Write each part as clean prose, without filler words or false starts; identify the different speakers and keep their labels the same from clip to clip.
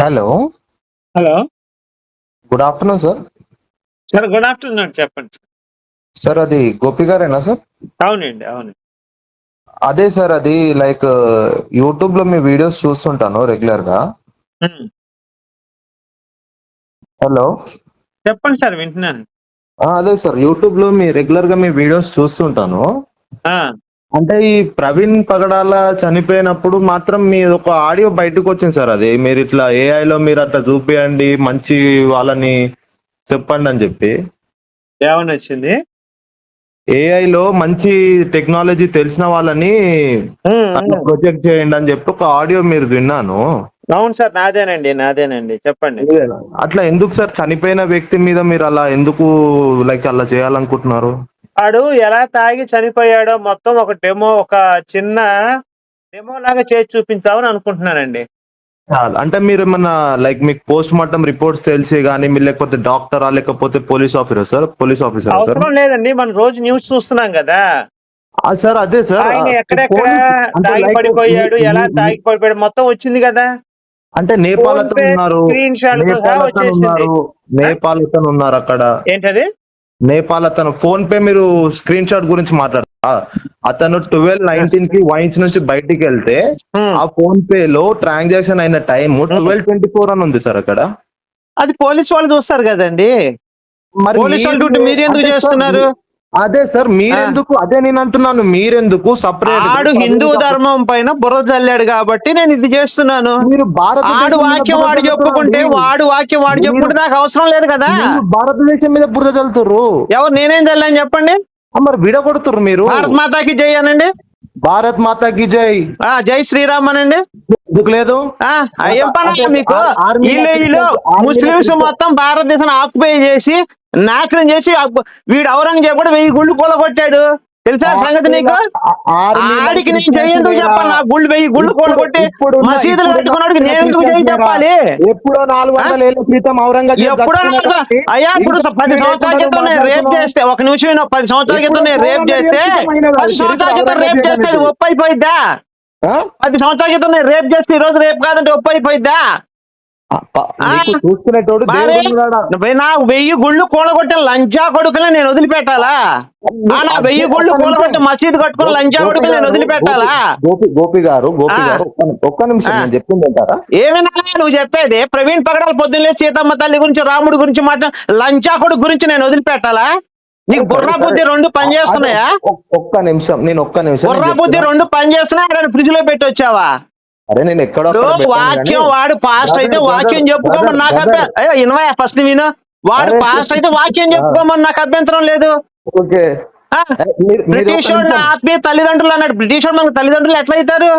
Speaker 1: Hello.
Speaker 2: Hello.
Speaker 1: Good afternoon sir.
Speaker 2: Sir good afternoon చెప్పండి.
Speaker 1: Sir అది గోపి గారేనా సార్?
Speaker 2: అవునండి. అవును.
Speaker 1: అదే సార్ అది లైక్ యూట్యూబ్‌లో మీ వీడియోస్ చూస్తుంటాను రెగ్యులర్‌గా.
Speaker 2: హ్మ్.
Speaker 1: హలో.
Speaker 2: చెప్పండి సార్ వింటున్నాను.
Speaker 1: అదే సార్ యూట్యూబ్‌లో రెగ్యులర్‌గా మీ వీడియోస్ చూస్తుంటాను.
Speaker 2: ఆ!
Speaker 1: అంటే ఈ ప్రవీణ్ పగడాల చనిపోయినప్పుడు మాత్రం మీదొక ఆడియో బయటకొచ్చింది సార్ అది. మీరిట్లా ఏఐలో మీరట్లా చూపియండి, మంచి వాళ్ళని చెప్పండని జెప్పి.
Speaker 2: ఏమనొచ్చింది?
Speaker 1: ఏఐలో మంచి టెక్నాలజీ తెలిసిన వాళ్ళని
Speaker 2: హ్మ్.
Speaker 1: అట్లా
Speaker 2: హ్మ్.
Speaker 1: ప్రొజెక్ట్ చేయండి అని చెప్పి ఒక ఆడియో మీరు విన్నాను.
Speaker 2: అవును సార్. నాదేనండి. చెప్పండి.
Speaker 1: అట్లా ఎందుకు సార్ చనిపోయిన వ్యక్తి మీద మీరు అలా ఎందుకు లైక్ అలా చేయాలనుకుంటున్నారు?
Speaker 2: ఆడు ఎలా తాగి చనిపోయాడో మొత్తం ఒక చిన్న డెమో లాగా చేసి చూపించామని అనుకుంటున్నానండి.
Speaker 1: అంటే మీరేమన్నా లైక్ మీకు పోస్ట్ మార్టం రిపోర్ట్స్ తెలిసి గాని మీరు లేకపోతే డాక్టరా లేకపోతే పోలీస్ ఆఫీసరా సార్?
Speaker 2: అవసరం లేదండి. మనం రోజు న్యూస్ చూస్తున్నాం గదా!
Speaker 1: సార్ అదే సార్.
Speaker 2: ఆయన ఎక్కడెక్కడ
Speaker 1: పోలీస్ అంటే
Speaker 2: తాగి
Speaker 1: లైక్
Speaker 2: పడిపోయాడు, ఎలా తాగి పడిపోయాడు మొత్తం వచ్చింది గదా!
Speaker 1: అంటే నేపాల్
Speaker 2: ఫోన్
Speaker 1: అతను
Speaker 2: పే
Speaker 1: ఉన్నారు.
Speaker 2: స్క్రీన్ షాట్‌తో సహా వచ్చేసింది. ఆ!
Speaker 1: నేపాల్ అతను ఉన్నారు అక్కడ.
Speaker 2: ఏంటది?
Speaker 1: నేపాల్ అతను ఫోన్ పే మీరు స్క్రీన్ షాట్ గురించి మాట్లాడతారా? అతను 12:19కి వైన్స్ నుంచి బయటికెళ్తే
Speaker 2: హ్మ్.
Speaker 1: ఆ ఫోన్ పేలో ట్రాన్సాక్షన్ అయిన టైమ్
Speaker 2: హ్మ్.
Speaker 1: 12:24 అని ఉంది సార్ అక్కడ.
Speaker 2: అది పోలీసు వాళ్ళు చూస్తారు గదండీ!
Speaker 1: మరి
Speaker 2: పోలీసు వాళ్ళ
Speaker 1: మీరు
Speaker 2: డ్యూటీ మీరెందుకు
Speaker 1: అంటే సార్
Speaker 2: చేస్తున్నారు?
Speaker 1: అదే సార్
Speaker 2: ఆ!
Speaker 1: మీరెందుకు అదే నేనంటున్నాను. మీరెందుకు సెపరేట్‌గా
Speaker 2: ఆడు హిందూ
Speaker 1: ప్రవీణ్
Speaker 2: ధర్మం పైన బురద జల్లాడు గాబట్టి నేను ఇది చేస్తున్నాను.
Speaker 1: మీరు
Speaker 2: ఆడు
Speaker 1: భారతదేశం మీద
Speaker 2: వాక్యం
Speaker 1: బురద
Speaker 2: వాడు
Speaker 1: చల్లుతుర్రండి.
Speaker 2: చెప్పుకుంటే, వాడు
Speaker 1: మీరు
Speaker 2: చెప్పుకుంటే నాకు అవసరం లేదు కదా!
Speaker 1: మీరు భారతదేశం మీద బురద చల్లుతుర్రు.
Speaker 2: నేనేం చల్లాను చెప్పండి?
Speaker 1: మరి విడగొడుతుర్రు మీరు.
Speaker 2: భారత్ మాతాకి జై అనండి.
Speaker 1: భారత్ మాతాకి జై.
Speaker 2: జై శ్రీరామ్ అనండి.
Speaker 1: ఎందుకు లేదు?
Speaker 2: ఏం పనా
Speaker 1: అంటే
Speaker 2: మీకు?
Speaker 1: ఆర్మీలో
Speaker 2: ఈళ్ళు ముస్లిమ్స్ మొత్తం భారతదేశాన్ని ఆక్యుపై చేసి, నాశనం చేసి వీడు ఔరంగజేబు కూడా 1000 గుళ్ళు కూలగొట్టాడు. తెలుసా సంగతి నీకు?
Speaker 1: ఆర్మీలో
Speaker 2: ఆడికి నేను జై
Speaker 1: క్రిస్టియన్స్
Speaker 2: ఎందుకు
Speaker 1: లేరా?
Speaker 2: చెప్పాలి? నా 1000 గుళ్ళు కూలగొట్టి మసీదులు కట్టుకున్నాడికి నేను ఎందుకు జై
Speaker 1: క్రిస్టియన్స్ లేరా?
Speaker 2: చెప్పాలి?
Speaker 1: ఎప్పుడో
Speaker 2: ఆ?
Speaker 1: 400 ఏళ్ల క్రితం ఔరంగజేబ్
Speaker 2: ఎప్పుడో
Speaker 1: చచ్చిపోయిన కానీ
Speaker 2: అయ్యా ఇప్పుడు
Speaker 1: ఇంకా
Speaker 2: 10
Speaker 1: మీరు
Speaker 2: సంవత్సరాల
Speaker 1: లేకుండా
Speaker 2: క్రితం నేను రేప్
Speaker 1: మాట్లాడుతున్నావు.
Speaker 2: చేస్తే, ఒక నిమిషం విను, 10 సంవత్సరాల
Speaker 1: ఎప్పుడో
Speaker 2: క్రితం నేను రేప్
Speaker 1: 400
Speaker 2: చేస్తే,
Speaker 1: ఏళ్ల క్రితం అయినది
Speaker 2: 10
Speaker 1: అది చరిత్ర.
Speaker 2: సంవత్సరాల క్రితం రేప్
Speaker 1: ఔరంగజేబ్
Speaker 2: చేస్తే అది
Speaker 1: అనేది.
Speaker 2: ఒప్పు అయిపోయిద్దా?
Speaker 1: ఆ?
Speaker 2: 10 సంవత్సరాల క్రితం నేను రేప్ చేస్తే ఈ రోజు రేప్ కాదంటే ఒప్పు అయిపోయిద్దా? ఆ?
Speaker 1: నీకు చూసుకునేటోడు
Speaker 2: మరి
Speaker 1: దేవుడు ఉన్నాడా?
Speaker 2: నా 1000 గుళ్ళు కూలగొట్టిన లంచా కొడుకుని నేను వదిలిపెట్టాలా? నా 1000 గుళ్ళు
Speaker 1: ఒక్క నిమిషం.
Speaker 2: కూలగొట్టి మసీదు కట్టుకున్న లంచా
Speaker 1: గోపి
Speaker 2: కొడుకుని నేను
Speaker 1: గారు
Speaker 2: వదిలిపెట్టాలా?
Speaker 1: గోపి
Speaker 2: ఆ
Speaker 1: గారు ఒక్క నిమిషం
Speaker 2: ఆ
Speaker 1: నేను చెప్పింది వింటారా?
Speaker 2: ఏమైనా నువ్వు చెప్పేది ప్రవీణ్ పగడాల పొద్దున్నే సీతమ్మ తల్లి గురించి, రాముడి గురించి లంచా కొడుకు గురించి నేను వదిలిపెట్టాలా? నీకు
Speaker 1: సరే
Speaker 2: బుర్రా
Speaker 1: సరే.
Speaker 2: బుద్ధి రెండు పని
Speaker 1: అదే
Speaker 2: చేస్తున్నాయా?
Speaker 1: ఒక్క నిమిషం నేను
Speaker 2: బుర్రా బుద్ధి
Speaker 1: చెప్తున్నా.
Speaker 2: రెండు పని చేస్తున్నాయి. ఫ్రిడ్జ్ లో పెట్టి వచ్చావా?
Speaker 1: అరే నేను ఎక్కడో అక్కడ
Speaker 2: ఇప్పుడు
Speaker 1: పెట్టాను కానీ
Speaker 2: వాక్యం వాడు పాస్ట్ అయితే వాక్యం చెప్పుకోమని నాకు అయ్యో ఇనవా ఫస్ట్ విను. వాడు
Speaker 1: అరే
Speaker 2: పాస్ట్ అయితే వాక్యం
Speaker 1: ఆ,
Speaker 2: చెప్పుకోమని నాకు అభ్యంతరం లేదు.
Speaker 1: ఓకే.
Speaker 2: ఆ
Speaker 1: మీరు ఒక్క
Speaker 2: బ్రిటిష్ వాడు నా
Speaker 1: నిమిషం
Speaker 2: ఆత్మీయ తల్లిదండ్రులు అన్నాడు. బ్రిటిష్ వాడు మనకు తల్లిదండ్రులు ఎట్లా అవుతారు?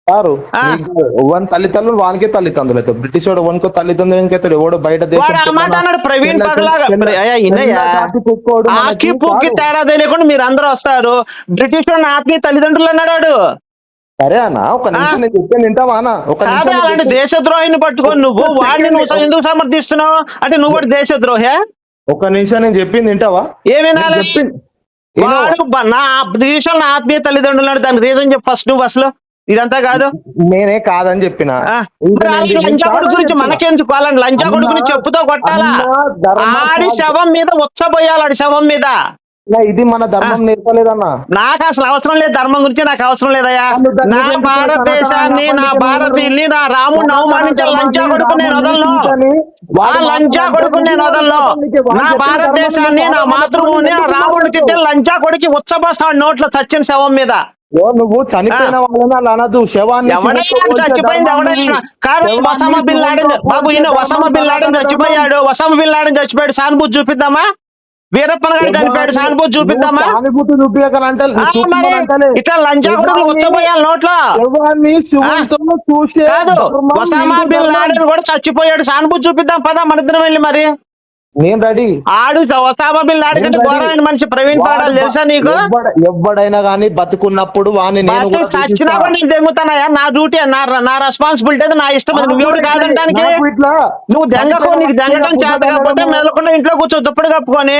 Speaker 1: సారు.
Speaker 2: ఆ
Speaker 1: నీకు వన్ తల్లిదండ్రులు వానికే తల్లిదండ్రులు అవుతారు. బ్రిటిష్ వాడు వనుకో తల్లిదండ్రులు ఇంకైతాడు ఎవడో బయట
Speaker 2: వాడు
Speaker 1: దేశం
Speaker 2: ఆ మాట అన్నాడు ప్రవీణ్ పగలాగా. అయ్యా
Speaker 1: తెల్ల
Speaker 2: ఇన్నయ్యా,
Speaker 1: జాతి కుక్కోడు మనకి
Speaker 2: ఆకి పూకి
Speaker 1: కాదు.
Speaker 2: తేడా తెలియకుండా మీరు అందరూ వస్తారు. బ్రిటిష్ వాడు నా ఆత్మీయ తల్లిదండ్రులు అన్నాడు వాడు.
Speaker 1: సరే అన్న ఒక
Speaker 2: ఆ
Speaker 1: నిమిషం నేను చెప్పాను వింటావా అన్న? ఒక
Speaker 2: కాదే,
Speaker 1: నిమిషం నేను
Speaker 2: అలాంటి
Speaker 1: చెప్పాను.
Speaker 2: దేశద్రోహిని పట్టుకొని
Speaker 1: ఒక్క
Speaker 2: నువ్వు వాడిని
Speaker 1: సెకండ్
Speaker 2: ఎందుకు సమర్థిస్తున్నావు? అంటే నువ్వు కూడా దేశద్రోహే?
Speaker 1: ఒక నిమిషం నేను చెప్పింది వింటావా?
Speaker 2: ఏమి
Speaker 1: నేను
Speaker 2: వినాలి?
Speaker 1: చెప్పింది విను.
Speaker 2: వాడు నా దేశంలో నా ఆత్మీయ తల్లిదండ్రులు అంటే దానికి రీజన్ చెప్పు ఫస్ట్ నువ్వు అసలు. ఇదంతా కాదు.
Speaker 1: నేనే కాదని చెప్పిన.
Speaker 2: ఆ
Speaker 1: ఇంకా
Speaker 2: మరి
Speaker 1: నేను
Speaker 2: అలాంటి లంచా కొడుకు
Speaker 1: కాదని
Speaker 2: గురించి
Speaker 1: చెప్పిన.
Speaker 2: మనకెందుకు? అలాంటి లంచా
Speaker 1: అన్న
Speaker 2: కొడుకుని చెప్పుతో కొట్టాలా?
Speaker 1: అన్న ధర్మ
Speaker 2: ఆడి శవం మీద ఉచ్చబోయాలి, ఆడి శవం మీద.
Speaker 1: ఇది మన
Speaker 2: ఆ
Speaker 1: ధర్మం నేర్పలేదన్న.
Speaker 2: నాకు అసలు అవసరం లేదు, ధర్మం గురించి నాకు అవసరం లేదయ్యా. నా
Speaker 1: నువ్వెందుకు సనాతన
Speaker 2: భారతదేశాన్ని, నా
Speaker 1: కాపాడితే
Speaker 2: భారతీయుల్ని, నా రాముడిని
Speaker 1: సనాతన
Speaker 2: అవమానించే లంచా
Speaker 1: ధర్మాన్ని
Speaker 2: కొడుకు నేను
Speaker 1: రాముడిని
Speaker 2: వదలను.
Speaker 1: సీతని
Speaker 2: ఆ
Speaker 1: వాడు
Speaker 2: లంచా
Speaker 1: మాట్లాడితే
Speaker 2: కొడుకు నేను
Speaker 1: వాడు
Speaker 2: వదలను.
Speaker 1: పాపం వాడు
Speaker 2: నా
Speaker 1: చెప్పిన ధర్మాన్ని నువ్వు
Speaker 2: భారతదేశాన్ని, నా
Speaker 1: ఫాలో కానప్పుడు
Speaker 2: మాతృభూమిని,
Speaker 1: నువ్వు
Speaker 2: నా
Speaker 1: ఎందుకు
Speaker 2: రాముడిని
Speaker 1: మాట్లాడతావు?
Speaker 2: తిట్టే లంచా కొడుకు ఉచ్చబోస్తాడు నోట్లో చచ్చిన శవం మీద.
Speaker 1: నువ్వు
Speaker 2: ఆ
Speaker 1: చనిపోయిన వాళ్ళని అలా అనదు. శవాన్ని శివునితో
Speaker 2: ఎవడైనా
Speaker 1: పోల్చే
Speaker 2: చచ్చిపోయింది
Speaker 1: ధర్మం మీది.
Speaker 2: ఎవడైనా కాదు.
Speaker 1: శవాన్ని
Speaker 2: వసామా బిన్
Speaker 1: శివునితో
Speaker 2: లాడెన్ బాబు
Speaker 1: పోల్చే
Speaker 2: ఈయన
Speaker 1: ధర్మం
Speaker 2: వసామా బిన్ లాడెన్
Speaker 1: సనాతన ధర్మం.
Speaker 2: చచ్చిపోయాడు. వసామా బిన్ లాడెన్ చచ్చిపోయాడు, సానుభూతి చూపిద్దామా? వీరప్పన్ గారు చనిపోయాడు,
Speaker 1: శవాన్ని
Speaker 2: సానుభూతి
Speaker 1: నువ్వు
Speaker 2: చూపిద్దామా?
Speaker 1: సానుభూతి చూపించకనంటే
Speaker 2: మరి
Speaker 1: చూపించమని అంటలే.
Speaker 2: ఇట్లా లంచా కొడుకులు
Speaker 1: శవాన్ని
Speaker 2: ఉచ్చబోయాలి నోట్లో.
Speaker 1: శవాన్ని
Speaker 2: ఆ
Speaker 1: శివునితో చూసే
Speaker 2: కాదు,
Speaker 1: ధర్మం
Speaker 2: వసామా
Speaker 1: హిందూ
Speaker 2: బిన్
Speaker 1: ధర్మం.
Speaker 2: లాడెన్ కూడా చచ్చిపోయాడు, సానుభూతి చూపిద్దాం పదా మన ఇద్దరం వెళ్ళి. మరి
Speaker 1: నేను రెడీ.
Speaker 2: వసామా బిన్ లాడెన్
Speaker 1: నేను
Speaker 2: కంటే
Speaker 1: రెడీ.
Speaker 2: ఘోరమైన మనిషి ప్రవీణ్
Speaker 1: వాడు
Speaker 2: పగడాలు తెలుసా నీకు?
Speaker 1: ఎవ్వడైనా గానీ బతుకున్నప్పుడు వాడిని నేను
Speaker 2: బతి
Speaker 1: కూడా
Speaker 2: చచ్చినా
Speaker 1: దూషిస్తా.
Speaker 2: కూడా నేను దెంగుతానయ్యా. నా డ్యూటీ, నా రెస్పాన్సిబిలిటీ అది, నా ఇష్టం అది. నువ్వెవడు కాదంటానికి?
Speaker 1: నాకు ఇట్లా
Speaker 2: నువ్వు దెంగకు,
Speaker 1: చనిపోయిన
Speaker 2: నీకు
Speaker 1: వ్యక్తి మీద
Speaker 2: దెంగటం
Speaker 1: బురద
Speaker 2: చేత కాకపోతే
Speaker 1: జల్లడము.
Speaker 2: మెదలకుండా ఇంట్లో కూర్చో దుప్పటి కప్పుకొని.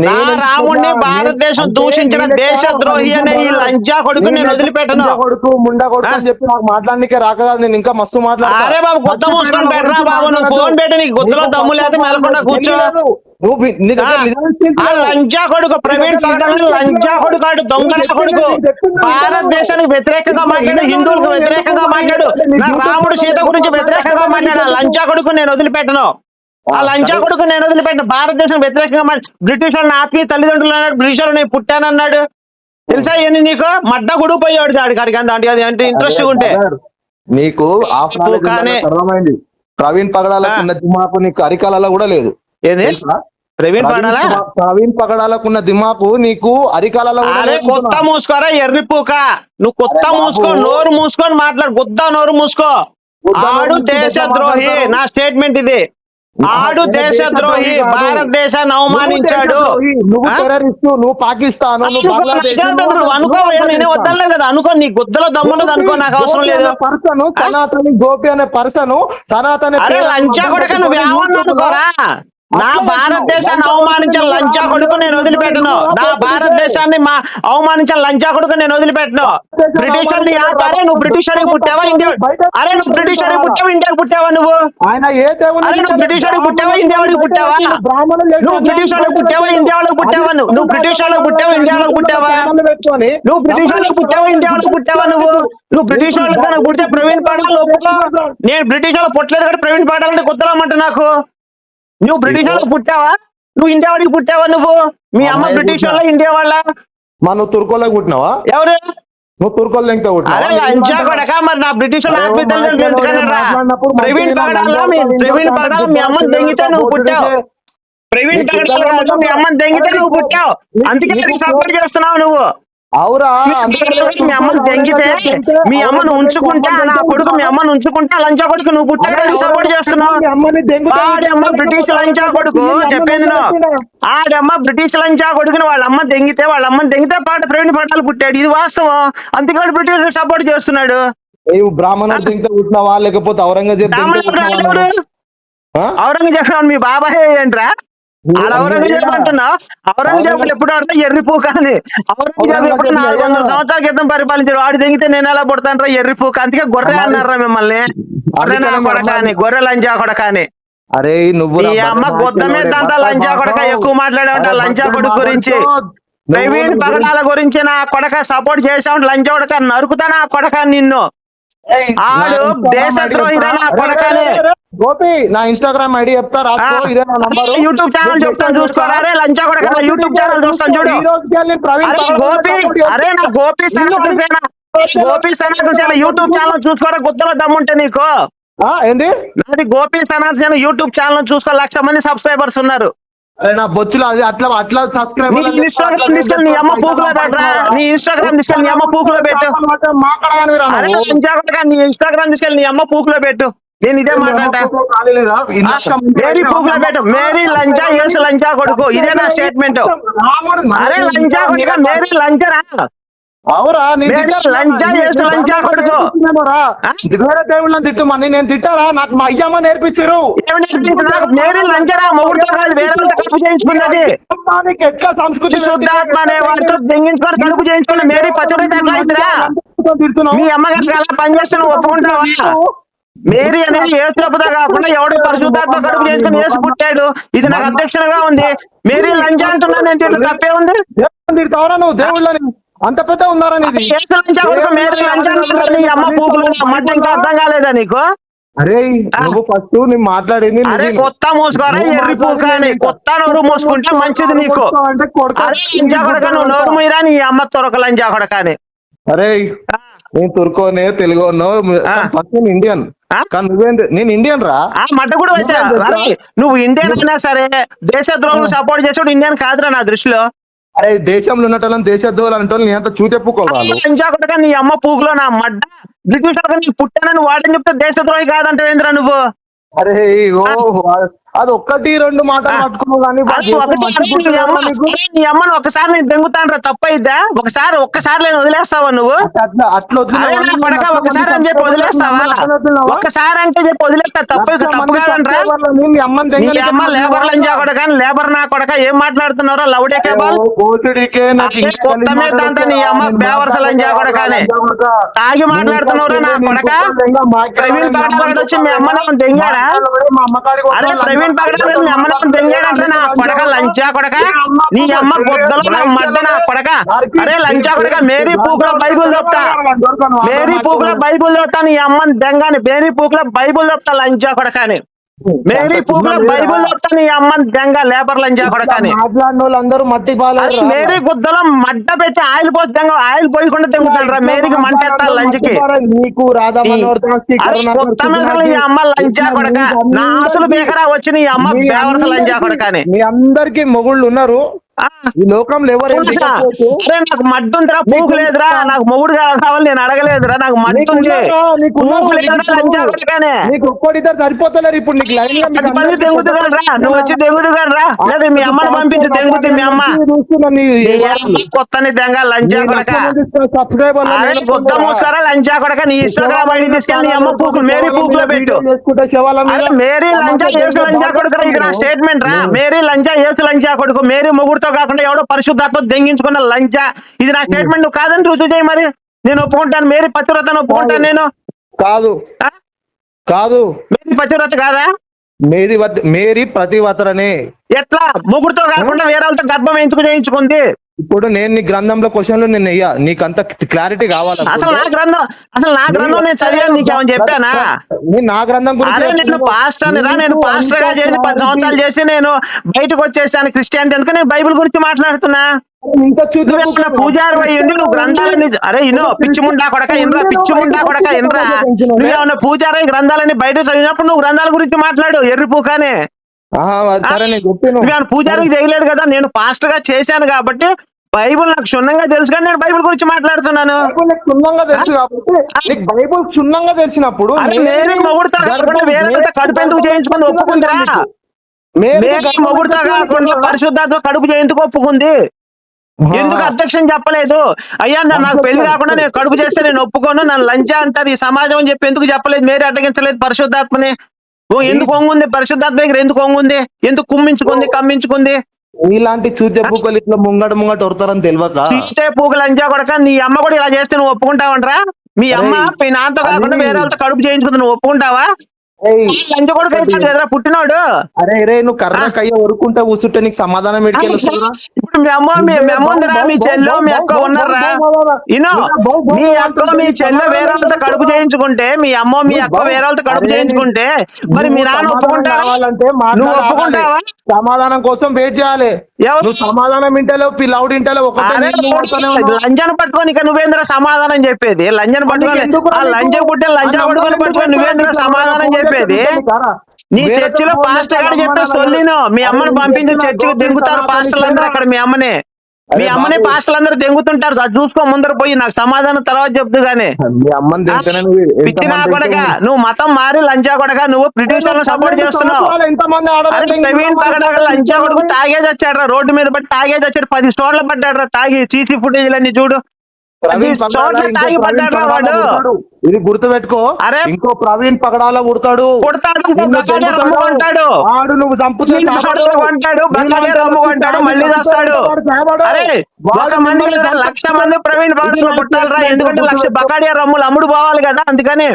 Speaker 2: నా రాముడిని భారతదేశం దూషించిన దేశద్రోహి అనే ఈ లంచా కొడుకు నేను వదిలిపెట్టను.
Speaker 1: కొడుకు ముండా కొడుకు అని చెప్పి నాకు మాట్లాడనికే రాక నేను ఇంకా మస్తు మాట్లాడతా.
Speaker 2: అరే బాబు కొత్త మూసుకొని పెట్టరా బాబు, నువ్వు ఫోన్ పెట్టి నీకు గుర్తులో దమ్ము లేక మెలకుండా కూర్చో. ఆ లంచా కొడుకు ప్రవీణ్ పగడాల లంచా కొడుకు, ఆడు దొంగల కొడుకు, భారతదేశానికి వ్యతిరేకంగా మాట్లాడు, హిందువులకు వ్యతిరేకంగా మాట్లాడు, నా రాముడు సీత గురించి వ్యతిరేకంగా మాట్లాడు. ఆ లంచా కొడుకు నేను వదిలిపెట్టను. ఆ లంచా కొడుకు నేను వదిలిపెట్టిన. భారతదేశం వ్యతిరేకంగా బ్రిటిష్ వాళ్ళని ఆత్మీయ తల్లిదండ్రులు అన్నాడు, బ్రిటిష్ వాళ్ళు నేను పుట్టానన్నాడు. తెలుసా ఇవన్నీ నీకు? మడ్డ గుడిపోయాడు కాడికి అది అంటే ఇంట్రెస్ట్ ఉంటే
Speaker 1: నీకు అర్థమైంది. ప్రవీణ్ పగడాలకున్న దిమాకు నీకు అరికాలలో కూడా లేదు.
Speaker 2: ఏది
Speaker 1: ప్రవీణ్ పగడాలకున్న దిమాకు నీకు అరికాలలో
Speaker 2: కొత్త మూసుకోరా ఎర్రిపూక, నువ్వు కొత్త మూసుకో, నోరు మూసుకొని మాట్లాడు, గుద్దా నోరు మూసుకో. ఆడు దేశద్రోహి, నా స్టేట్మెంట్ ఇది. ఆడు దేశద్రోహి, భారతదేశాన్ని అవమానించాడు.
Speaker 1: నువ్వు టెర్రరిస్ట్, నువ్వు పాకిస్తాన్,
Speaker 2: నువ్వు అనుకోవయ్యా, నేనే వద్దలేదు కదా. అనుకో, నీ గుద్దలో దమ్ముండదు అనుకో, నాకు అవసరం లేదు.
Speaker 1: పర్సన్ సనాతని గోపి అనే పర్సన్ సనాతని
Speaker 2: లంచా కొడుక నువ్వు ఏమన్నా అనుకోరా. నా భారతదేశాన్ని అవమానించిన లంచా కొడుకు నేను వదిలిపెట్టను. నా భారతదేశాన్ని అవమానించిన లంచా కొడుకు నేను వదిలిపెట్టను. బ్రిటిష్ వాళ్ళని అరే నువ్వు బ్రిటిష్ వాడికి పుట్టావా ఇండియా? అరే నువ్వు బ్రిటిష్ వాడికి పుట్టావా ఇండియాకి పుట్టావా? నువ్వు అరే నువ్వు బ్రిటిష్ వాడికి పుట్టావా ఇండియా వాడికి పుట్టావా? నువ్వు బ్రిటిష్ వాళ్ళకి పుట్టావా ఇండియా వాళ్ళకి పుట్టావా? నువ్వు బ్రిటిష్ వాళ్ళకి పుట్టావా ఇండియా వాళ్ళకి పుట్టావా? నువ్వు బ్రిటిష్ వాళ్ళకి పుట్టావా ఇండియా వాళ్ళకి పుట్టావా? నువ్వు బ్రిటిష్ వాళ్ళకి కనుక పుడితే ప్రవీణ్ పగడాల ఒప్పుకో. నేను బ్రిటిష్ వాళ్ళకి పుట్టలేదు కాబట్టి ప్రవీణ్ పగడాల అంటే గుద్దలమ్మంట నాకు. నువ్వు బ్రిటిష్ వాళ్ళకి పుట్టావా? నువ్వు ఇండియా వాడికి పుట్టావా? నువ్వు మీ అమ్మ బ్రిటిష్ వాళ్ళ ఇండియా వాళ్ళ?
Speaker 1: నువ్వు తుర్కోలోకి పుట్టినావా?
Speaker 2: ఎవరు?
Speaker 1: నువ్వు తుర్కోలు ఇంకా
Speaker 2: అరే లంచా కొడక, మరి నా బ్రిటిష్ వాళ్ళ ఆత్మీయ తల్లిదండ్రులు ఎందుకన్నారా? ప్రవీణ్ పగడాల మీ అమ్మని దెంగితే నువ్వు పుట్టావు. ప్రవీణ్ పగడాల మీ అమ్మని దెంగితే నువ్వు పుట్టావు. అందుకే సపోర్ట్ చేస్తున్నావు నువ్వు.
Speaker 1: అవురా?
Speaker 2: మీ అమ్మను దెంగితే మీ అమ్మను ఉంచుకుంటా, నా కొడుకు మీ అమ్మను ఉంచుకుంటా, లంచా కొడుకు నువ్వు పుట్టాడు సపోర్ట్ చేస్తున్నావు. ఆడమ్మ బ్రిటిష్ లంచా కొడుకు చెప్పింది నువ్వు. ఆడమ్మ బ్రిటిష్ లంచా కొడుకుని వాళ్ళ అమ్మని దెంగితే పాట ప్రవీణ్ పగడాల పుట్టాడు. ఇది వాస్తవం. అందుకని బ్రిటిష్ సపోర్ట్ చేస్తున్నాడు.
Speaker 1: బ్రాహ్మణుడు దెంగితే పుట్టినావా లేకపోతే ఔరంగజేబ్?
Speaker 2: ఔరంగజేబ్ మీ బాబాయ్ ఏంట్రా? ఔరంగజేబు అంటున్నావు. ఔరంగజేబులు ఎప్పుడు ఆడితే ఎర్రిపూక అని. ఔరంగజేబు ఎప్పుడు 400 సంవత్సరాల క్రితం పరిపాలించాడు. ఆడు దిగితే నేను ఎలా పుడతాను రా ఎర్రిపూక? అందుకే గొర్రె అన్నారా మిమ్మల్ని, గొర్రె నా కొడక అని, గొర్రె లంచా కొడక అని.
Speaker 1: అరే నువ్వు
Speaker 2: ఈ అమ్మ గొద్ద మీద అంతా లంచా కొడక ఎక్కువ మాట్లాడే లంచా కొడుకు గురించి, ప్రవీణ్ పగడాల గురించి నా కొడక సపోర్ట్ చేసావు. లంచా కొడక నరుకుతా నా కొడక నిన్ను. ఆడు దేశద్రోహి నా కొడకనే.
Speaker 1: గోపి నా ఇన్స్టాగ్రామ్ ఐడి చెప్తా, ఇదే నా నంబర్.
Speaker 2: యూట్యూబ్ ఛానల్ చెప్తాను చూసుకోరా. అరే లంచా కొడక యూట్యూబ్ ఛానల్ చూస్తాను చూడు. గోపి అరే నా గోపి సనాతన సేన, గోపి సనాతన సేన యూట్యూబ్ ఛానల్ చూసుకోరా. గుద్దలో దమ్ముంటే నీకు.
Speaker 1: ఏంది?
Speaker 2: నాది గోపి సనాతన సేన యూట్యూబ్ ఛానల్ చూసుకో. 1,00,000 మంది సబ్స్క్రైబర్స్ ఉన్నారు.
Speaker 1: నా బొచ్చులో అది అట్లా సబ్స్క్రైబ్.
Speaker 2: నీ ఇన్స్టాగ్రామ్ తీసుకెళ్ళి నీ అమ్మ పూకులో పెట్టరా. నీ ఇన్స్టాగ్రామ్ తీసుకెళ్ళి నీ అమ్మ పూకులో పెట్టు. అరే లంచా కొడక నీ ఇన్స్టాగ్రామ్ తీసుకెళ్ళి నీ అమ్మ పూకులో పెట్టు. నేను ఇదే మాట్లాడతా. మేరీ పూకులో పెట్టు. మేరీ లంచా యేసు లంచా కొడుకు, ఇదే నా స్టేట్మెంట్. అరే లంచా కొడుక, మేరీ లంచరా?
Speaker 1: అవురా?
Speaker 2: లంచా యేసు లంచా కొడుకు.
Speaker 1: వేరే దేవుళ్ళని తిట్టుమని నేను తిట్టారా? నాకు మా అయ్యమ్మ నేర్పించారు.
Speaker 2: మేరీ లంచరా? మొగుడుతో కాదు, వేరే వాళ్ళతో కలుపు చేయించుకున్నది.
Speaker 1: ఎట్లా సంస్కృతి
Speaker 2: శుద్ధాత్మ అనే వాళ్ళతో దెంగించుకొని కలుపు చేయించుకుని మేరీ పచ్చడి ఎట్లా అవుతురా? మీ అమ్మగారికి అలా పనిచేస్తే నువ్వు ఒప్పుకుంటావా? మేరీ అనేది యేసు ప్రభుతో కాకుండా ఎవడో పరిశుద్ధాత్మ కడుపు చేసుకుని యేసు పుట్టాడు. ఇది నాకు అధ్యక్షులుగా ఉంది. మేరీ లంచా అంటున్నా, నేను తింటే తప్పే ఉంది.
Speaker 1: తిడతావరా నువ్వు దేవుళ్ళని? అంత పెద్ద ఉన్నారా?
Speaker 2: యేసు లంచా కొడుకు మేరీ లంచా అంటున్నా. నీ అమ్మ పూకులు మడ్డ ఇంకా అర్థం కాలేదా నీకు?
Speaker 1: అరే నువ్వు ఫస్ట్ నేను మాట్లాడింది.
Speaker 2: అరే కొత్త మూసుకోరా ఎర్రి పూక అని. కొత్త నోరు మూసుకుంటే మంచిది నీకు. అరే లంచా కొడక, నువ్వు నోరు మూయరా నీ అమ్మ తొరక లంచా కొడక అని.
Speaker 1: అరే నేను తుర్కోనే తెలుగునో ఇండియన్ కానీ నువ్వేంటి? నేను ఇండియన్ రా.
Speaker 2: మడ్డ కూడా అయితే అరే నువ్వు ఇండియన్ అయినా సరే దేశద్రోహులు సపోర్ట్ చేసాడు ఇండియన్ కాదురా నా దృష్టిలో.
Speaker 1: అరే దేశంలో ఉన్నటోళ్ళని దేశద్రోహులు అంటే నీ అంత చూచెప్పుకోవాలి.
Speaker 2: లంచా కొడక నీ అమ్మ పూకులో నా మడ్డ. బ్రిటిష్ నీకు పుట్టానని వాడని చెప్తే దేశద్రోహి కాదంటే ఏంద్రా నువ్వు?
Speaker 1: అరే అది ఒక్కటి రెండు మాటలు పట్టుకున్నావు కానీ
Speaker 2: అది ఒకటి నీ అమ్మను ఒకసారి నేను దెంగుతాను రా, తప్పైద్దా? ఒక్కసారి నేను వదిలేస్తావా నువ్వు? అరే నా కొడక ఒకసారి అని చెప్పి వదిలేస్తావా? ఒక్కసారి అంటే చెప్పి వదిలేస్తా, తప్పు కాదనరా? నీ అమ్మ లేబర్ లంజా కొడక, లేబర్ నా కొడక, ఏం మాట్లాడుతున్నారో లౌడే కేబల్ కొత్త మీద అంతా నీ అమ్మ బేవర్స లంజా కొడక అని తాగి మాట్లాడుతున్నావురా నా కొడక. ప్రవీణ్ పగడాలు వచ్చి మీ అమ్మని దెంగాడా? అరే ప్రవీణ్ పగడాలు మీ అమ్మని దెంగాడంటే నా కొడక లంచా కొడక, నీ అమ్మ గుద్దలో నా మడ్డ నా కొడక. అరే లంచా కొడక, మేరీ పూకులో బైబుల్ చెప్తా, మేరీ పూకులో బైబుల్ చెప్తా, నీ అమ్మని దెంగాని మేరీ పూకులో బైబుల్ చెప్తా లంచా కొడక అని, మేరీ పూకులో బైబుల్ చెప్తా నీ అమ్మని దెంగ లేబర్ లంచా కొడక అని.
Speaker 1: మాట్లాడిన వాళ్ళందరూ మట్టి పాలు
Speaker 2: మేరీ గుద్దలో మడ్డ పెట్టి ఆయిల్ పోసి దెంగ, ఆయిల్ పోయకుండా దెంగుతాడు రా, మేరీకి మంట ఎత్తాలి లంచ్కి.
Speaker 1: నీకు రాధా
Speaker 2: కొత్త మీసలు నీ అమ్మ లంచా కొడక, నా ఆశలు బేకరా వచ్చి నీ అమ్మ బేవర్స లంచా కొడక అని.
Speaker 1: మీ అందరికి మొగుళ్ళు ఉన్నారు ఈ లోకంలో ఎవరైనా.
Speaker 2: అరే నాకు మడ్డు ఉందిరా, పూకు లేదురా, నాకు మొగుడు కావాలి, నేను అడగలేదురా, నాకు మడ్డు ఉంది, పూకు లేదురా లంచా కొడకనే.
Speaker 1: నీకు ఒక్కడిద్దరు సరిపోతలేరు ఇప్పుడు నీకు లైన్ గా.
Speaker 2: 10 మంది దెంగుతుగానరా, నువ్వు వచ్చి దెంగుతుగానరా, లేదా మీ అమ్మని పంపించి దెంగుతుంది మీ అమ్మ. కొత్తని దెంగ లంచా కొడక, అరే కొత్త మూసారా లంచా కొడక, నీ ఇన్స్టాగ్రామ్ ఐడి తీసుకెళ్ళి నీ అమ్మ పూకులు మేరీ పూకులో పెట్టు. అరే మేరీ లంచా ఏసు లంచా కొడుకు, ఇది నా స్టేట్మెంట్ రా, మేరీ లంచా ఏసు లంచా కొడుకు, మేరీ మొగుడుతో కాకుండా ఎవడో పరిశుద్ధాత్మ దెంగించుకున్న లంచా, ఇది నా స్టేట్మెంట్. నువ్వు కాదని రుజువు చేయి, మరి నేను ఒప్పుకుంటాను. మేరీ పతివ్రతను ఒప్పుకుంటాను నేను.
Speaker 1: కాదు కాదు,
Speaker 2: మేరీ పతివ్రత కాదా?
Speaker 1: మేరీ ప్రతివతరనే.
Speaker 2: ఎట్లా మొగుడుతో కాకుండా వేరే వాళ్ళతో గర్భం చేయించుకుంది?
Speaker 1: ఇప్పుడు నేను నీ గ్రంథంలో క్వశ్చన్లు నేను అయ్యా, నీకంత క్లారిటీ కావాలి.
Speaker 2: అసలు నా గ్రంథం నేను చదివాను, నీకేమని చెప్పానా?
Speaker 1: నా గ్రంథం గురించి
Speaker 2: నేను పాస్టర్ రా, నేను పాస్టర్ గా చేసి 10 సంవత్సరాలు చేసి నేను బయటకు వచ్చేసాను క్రిస్టియానిటీ, ఎందుకు నేను బైబిల్ గురించి మాట్లాడుతున్నా? పూజారి అయ్యింది నువ్వు గ్రంథాలని, అరే ఇన్నో పిచ్చి ముండా కొడక, ఇన్రా పిచ్చి ముండా కొడక, ఇన్రా నువ్వేమన్నా పూజారి గ్రంథాలని బయట చదివినప్పుడు నువ్వు గ్రంథాల గురించి మాట్లాడు, ఎర్రిపూకానే. నువ్వేమన్నా పూజారికి చేయలేదు కదా, నేను పాస్టర్ గా చేశాను కాబట్టి బైబుల్ నాకు క్షుణ్ణంగా తెలుసు, కానీ నేను బైబిల్ గురించి మాట్లాడుతున్నాను.
Speaker 1: క్షుణ్ణంగా తెలుసు కాబట్టి బైబుల్ క్షుణ్ణంగా తెలిసినప్పుడు
Speaker 2: మేరీ మొగుడుతో కాకుండా వేరే కడుపు ఎందుకు చేయించుకుని ఒప్పుకుందిరా? మేరీ మొగుడుతో కాకుండా పరిశుద్ధాత్మ కడుపు ఎందుకు ఒప్పుకుంది? ఎందుకు అధ్యక్షం చెప్పలేదు? అయ్యా నాకు పెళ్లి కాకుండా నేను కడుపు చేస్తే నేను ఒప్పుకోను, నన్ను లంచా అంటారు ఈ సమాజం అని చెప్పి ఎందుకు చెప్పలేదు? మేరీ అడ్డగించలేదు పరిశుద్ధాత్మని. ఎందుకు వంగుంది పరిశుద్ధాత్మ దగ్గర? ఎందుకు వంగుంది? ఎందుకు కమ్మించుకుంది?
Speaker 1: ఇలాంటి చూచే పూకలు ఇట్లా ముంగట వరుతారని తెలియక
Speaker 2: చూస్తే పూకలు లంచా కొడక, నీ అమ్మ కూడా ఇలా చేస్తే నువ్వు ఒప్పుకుంటావంటరా? మీ అమ్మ నాతో కాకుండా వేరే వాళ్ళతో కడుపు చేయించుకుంది, నువ్వు ఒప్పుకుంటావా? లంచ కొడుకు అవుతాడు కదరా పుట్టినోడు.
Speaker 1: అరే నువ్వు కర్రకయ్య వరుకుంటా కూర్చుంటే నీకు సమాధానం
Speaker 2: ఇప్పుడు మీ అమ్మ ఉందిరా, మీ చెల్లో మీ అక్క ఉన్నారా? మీ అక్క మీ చెల్లె వేరే వాళ్ళతో కడుపు చేయించుకుంటే, మీ అమ్మ మీ అక్క వేరే వాళ్ళతో కడుపు చేయించుకుంటే మరి మీ నాన్న ఒప్పుకుంటావా? నువ్వు ఒప్పుకుంటావా?
Speaker 1: సమాధానం కోసం వెయిట్ చేయాలి. సమాధానం ఇంటలేవు, లౌడ్ ఇంటలేవు.
Speaker 2: లంజను పట్టుకొని ఇక నువ్వేంద్ర సమాధానం చెప్పేది? లంజను పట్టుకొని ఆ లంజ పుట్టే లంజా పట్టుకొని నువ్వేంద్ర సమాధానం చెప్పేది? నీ చర్చిలో పాస్టర్ గారు చెప్పే సొల్లిను మీ అమ్మను పంపించి చర్చికి దెంగుతారు పాస్టర్లు అందరూ. అక్కడ మీ అమ్మనే పాస్టర్లు అందరూ దెంగుతుంటారు, అది చూసుకో ముందర పోయి, నాకు సమాధానం తర్వాత చెప్తూ గానీ. పిచ్చినా కొడక, నువ్వు మతం మారి లంచా కొడక, నువ్వు బ్రిటిషర్లను సపోర్ట్ చేస్తున్నావు. ప్రవీణ్ పగడాల లంచా కొడుకు తాగేజ్ వచ్చాడు రా, రోడ్డు మీద పట్టి తాగేజ్ వచ్చాడు, 10 స్టోర్లు పడ్డాడు రా తాగి. సీసీ ఫుటేజ్ లన్నీ చూడు, తాగి పడ్డాడు రా వాడు.
Speaker 1: ఇది గుర్తు పెట్టుకో. అరే ఇంకో ప్రవీణ్ పగడాల పుడతాడు, నువ్వు
Speaker 2: కొంటాడు, మళ్ళీ చేస్తాడు. అరే 1 మంది 1,00,000 మంది ప్రవీణ్ పగడాలు పుట్టాలరా, ఎందుకంటే 1,00,000 బకాడియా రమ్ములు అమ్ముడు పోవాలి కదా, అందుకని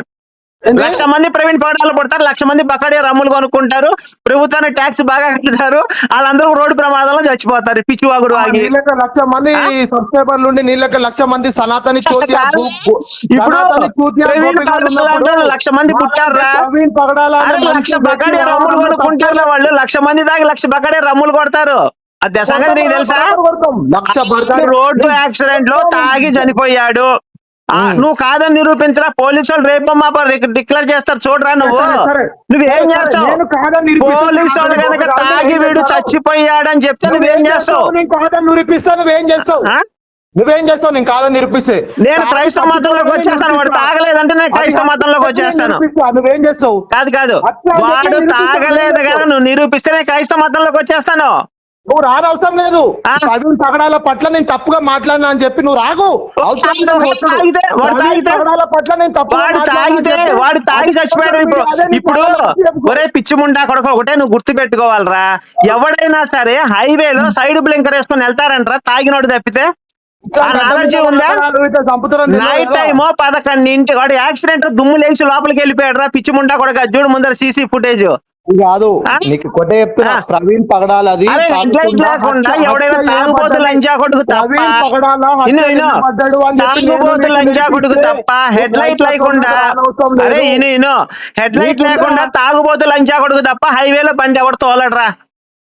Speaker 2: 1,00,000 మంది ప్రవీణ్ పగడాలు పుడతారు, 1,00,000 మంది బకాడియా రమ్ములు కొనుక్కుంటారు, ప్రభుత్వాన్ని ట్యాక్స్ బాగా కడతారు, వాళ్ళందరూ రోడ్డు ప్రమాదంలో చచ్చిపోతారు పిచ్చివాగుడు ఆగి.
Speaker 1: 1,00,000 మంది సబ్స్క్రైబర్లు ఉండి నీళ్ళకి 1,00,000 మంది సనాతని
Speaker 2: ఇప్పుడు ప్రవీణ్ పగడాల 1,00,000 మంది పుట్టారా, 1,00,000 బకాడియా రమ్ములు కొనుక్కుంటారు వాళ్ళు. 1,00,000 మంది దాకా 1,00,000 బకాడియా రమ్ములు కొడతారు. అదే సంగతి నీకు తెలుసా? రోడ్డు యాక్సిడెంట్ లో తాగి చనిపోయాడు. నువ్వు కాదని నిరూపించరా, పోలీసులు రేపు డిక్లేర్ చేస్తారు చూడరా. నువ్వేం చేస్తావు? పోలీసు వాళ్ళు కనుక తాగి వీడు చచ్చిపోయాడని చెప్తే నువ్వేం చేస్తావు?
Speaker 1: నిరూపిస్తా, నువ్వేం చేస్తావు? నువ్వేం చేస్తావు నేను కాదని నిరూపిస్తే?
Speaker 2: నేను క్రైస్తవ మతంలోకి వచ్చేస్తాను. వాడు తాగలేదంటే నేను క్రైస్తవ మతంలోకి వచ్చేస్తాను.
Speaker 1: నువ్వేం చేస్తావు?
Speaker 2: కాదు వాడు తాగలేదు కదా నువ్వు నిరూపిస్తే నేను క్రైస్తవ మతంలోకి వచ్చేస్తాను.
Speaker 1: నువ్వు రానవసరం లేదు. ప్రవీణ్ పగడాల పట్ల నేను తప్పుగా మాట్లాడినా అని చెప్పి నువ్వు రాగు.
Speaker 2: వాడు తాగి చచ్చిపోయాడు. ఇప్పుడు ఒరే పిచ్చి ముండా కొడుకు ఒకటే నువ్వు గుర్తు పెట్టుకోవాలరా, ఎవడైనా సరే హైవేలో సైడ్ బ్లింకర్ వేసుకొని వెళ్తారంటరా తాగినోడు తప్పితే. ఆ నాలెడ్జి ఉందా? నైట్ టైమ్ 11 వాడు యాక్సిడెంట్ దుమ్ము లేచి లోపలికి వెళ్ళిపోయాడు రా పిచ్చి ముండా కొడుకు. చూడు ముందర సీసీ ఫుటేజ్
Speaker 1: కాదు నీకు కొట్టే చెప్తున్నా. ప్రవీణ్ పగడాల అది
Speaker 2: లేకుండా ఎవడైనా తాగుబోతు లంజా కొడుకు తప్ప, తాగుబోతు లంజా కొడుకు తప్ప హెడ్ లైట్ లేకుండా, అరే హెడ్ లైట్ లేకుండా తాగుబోతు లంజా కొడుకు తప్ప హైవేలో బండి ఎవడు తోలడరా.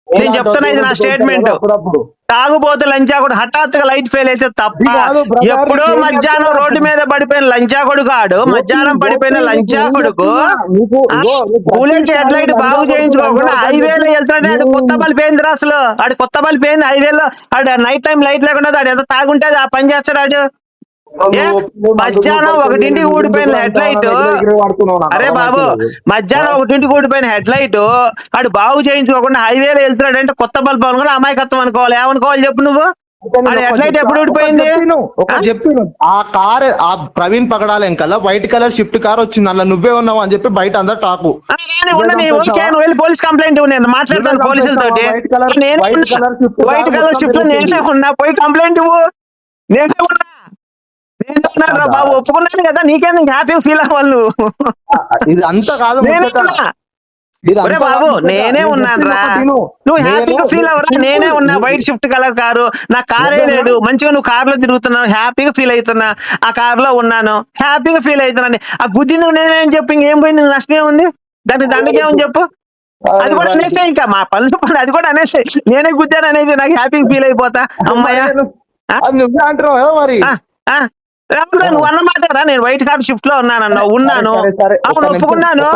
Speaker 2: నేను చెప్తున్నా, ఇది నా స్టేట్మెంట్. తాగుబోతు లంచాకుడు హఠాత్తుగా లైట్ ఫెయిల్ అయితే తప్ప, ఎప్పుడో మధ్యాహ్నం రోడ్డు మీద పడిపోయిన లంచాకుడు కాడు, మధ్యాహ్నం పడిపోయిన లంచాకుడుకు బుల్లెట్ హెడ్ లైట్ బాగు చేయించుకోకుండా హైవేలో వెళ్తున్నాడు. కొత్త బల్బ్ ఏంది అసలు? ఆడు కొత్త బల్బ్ ఏంది హైవేలో? ఆడు నైట్ టైం లైట్ లేకుండా ఆడు ఎంత తాగుంటే ఆ పని చేస్తాడు. మధ్యాహ్నం 1ంటికి ఊడిపోయిన హెడ్ లైట్, అరే బాబు మధ్యాహ్నం 1ంటికి ఊడిపోయిన హెడ్ లైట్ ఆడు బాగు చేయించుకోకుండా హైవేలో వెళ్తున్నాడు అంటే కొత్త బల్బ్ అనుకోవాలి, అమాయకత్వం అనుకోవాలి. ఏమనుకోవాలి చెప్పు నువ్వు? హెడ్ లైట్ ఎప్పుడు ఊడిపోయింది?
Speaker 1: ఆ కార్ ఆ ప్రవీణ్ పగడాల వెనకాల వైట్ కలర్ షిఫ్ట్ కార్ వచ్చింది, అలా నువ్వే ఉన్నావు అని చెప్పి బయట అందరు టాకు.
Speaker 2: వెళ్ళి పోలీస్ కంప్లైంట్ నేను మాట్లాడతాను పోలీసులతో. వైట్ కలర్ షిఫ్ట్ లో నేనే ఉన్నా, పోయి కంప్లైంట్ ఇవ్వు. నేనే ఉన్నా బాబు, ఒప్పుకున్నాను కదా, నీకే హ్యాపీ ఫీల్ అవ్వాలి నువ్వు.
Speaker 1: ఇది అంతా కాదు
Speaker 2: బాబు, నేనే ఉన్నాను రా, నువ్వు హ్యాపీగా ఫీల్ అవ్వరా? నేనే ఉన్నా, వైట్ షిఫ్ట్ కలర్ కారు, నా కారే లేదు, మంచిగా నువ్వు కార్ లో తిరుగుతున్నావు, హ్యాపీగా ఫీల్ అవుతున్నా. ఆ కార్ లో ఉన్నాను, హ్యాపీగా ఫీల్ అవుతున్నాను. ఆ గుద్ది నువ్వు నేనేం చెప్పు, ఇంకేం పోయింది, నష్టం ఏముంది దానికి? దండకేమని చెప్పు. అది కూడా అనేసే, ఇంకా మా పనులు అది కూడా అనేసే, నేనే గుద్దాను అనేసి నాకు హ్యాపీగా ఫీల్ అయిపోతా. అమ్మాయ్యా
Speaker 1: నువ్వే అంటున్నావు కదా మరి.
Speaker 2: నువ్వు అన్నమాటరా, నేను వైట్ కార్ షిఫ్ట్ లో ఉన్నాను. అవును, ఒప్పుకున్నాను.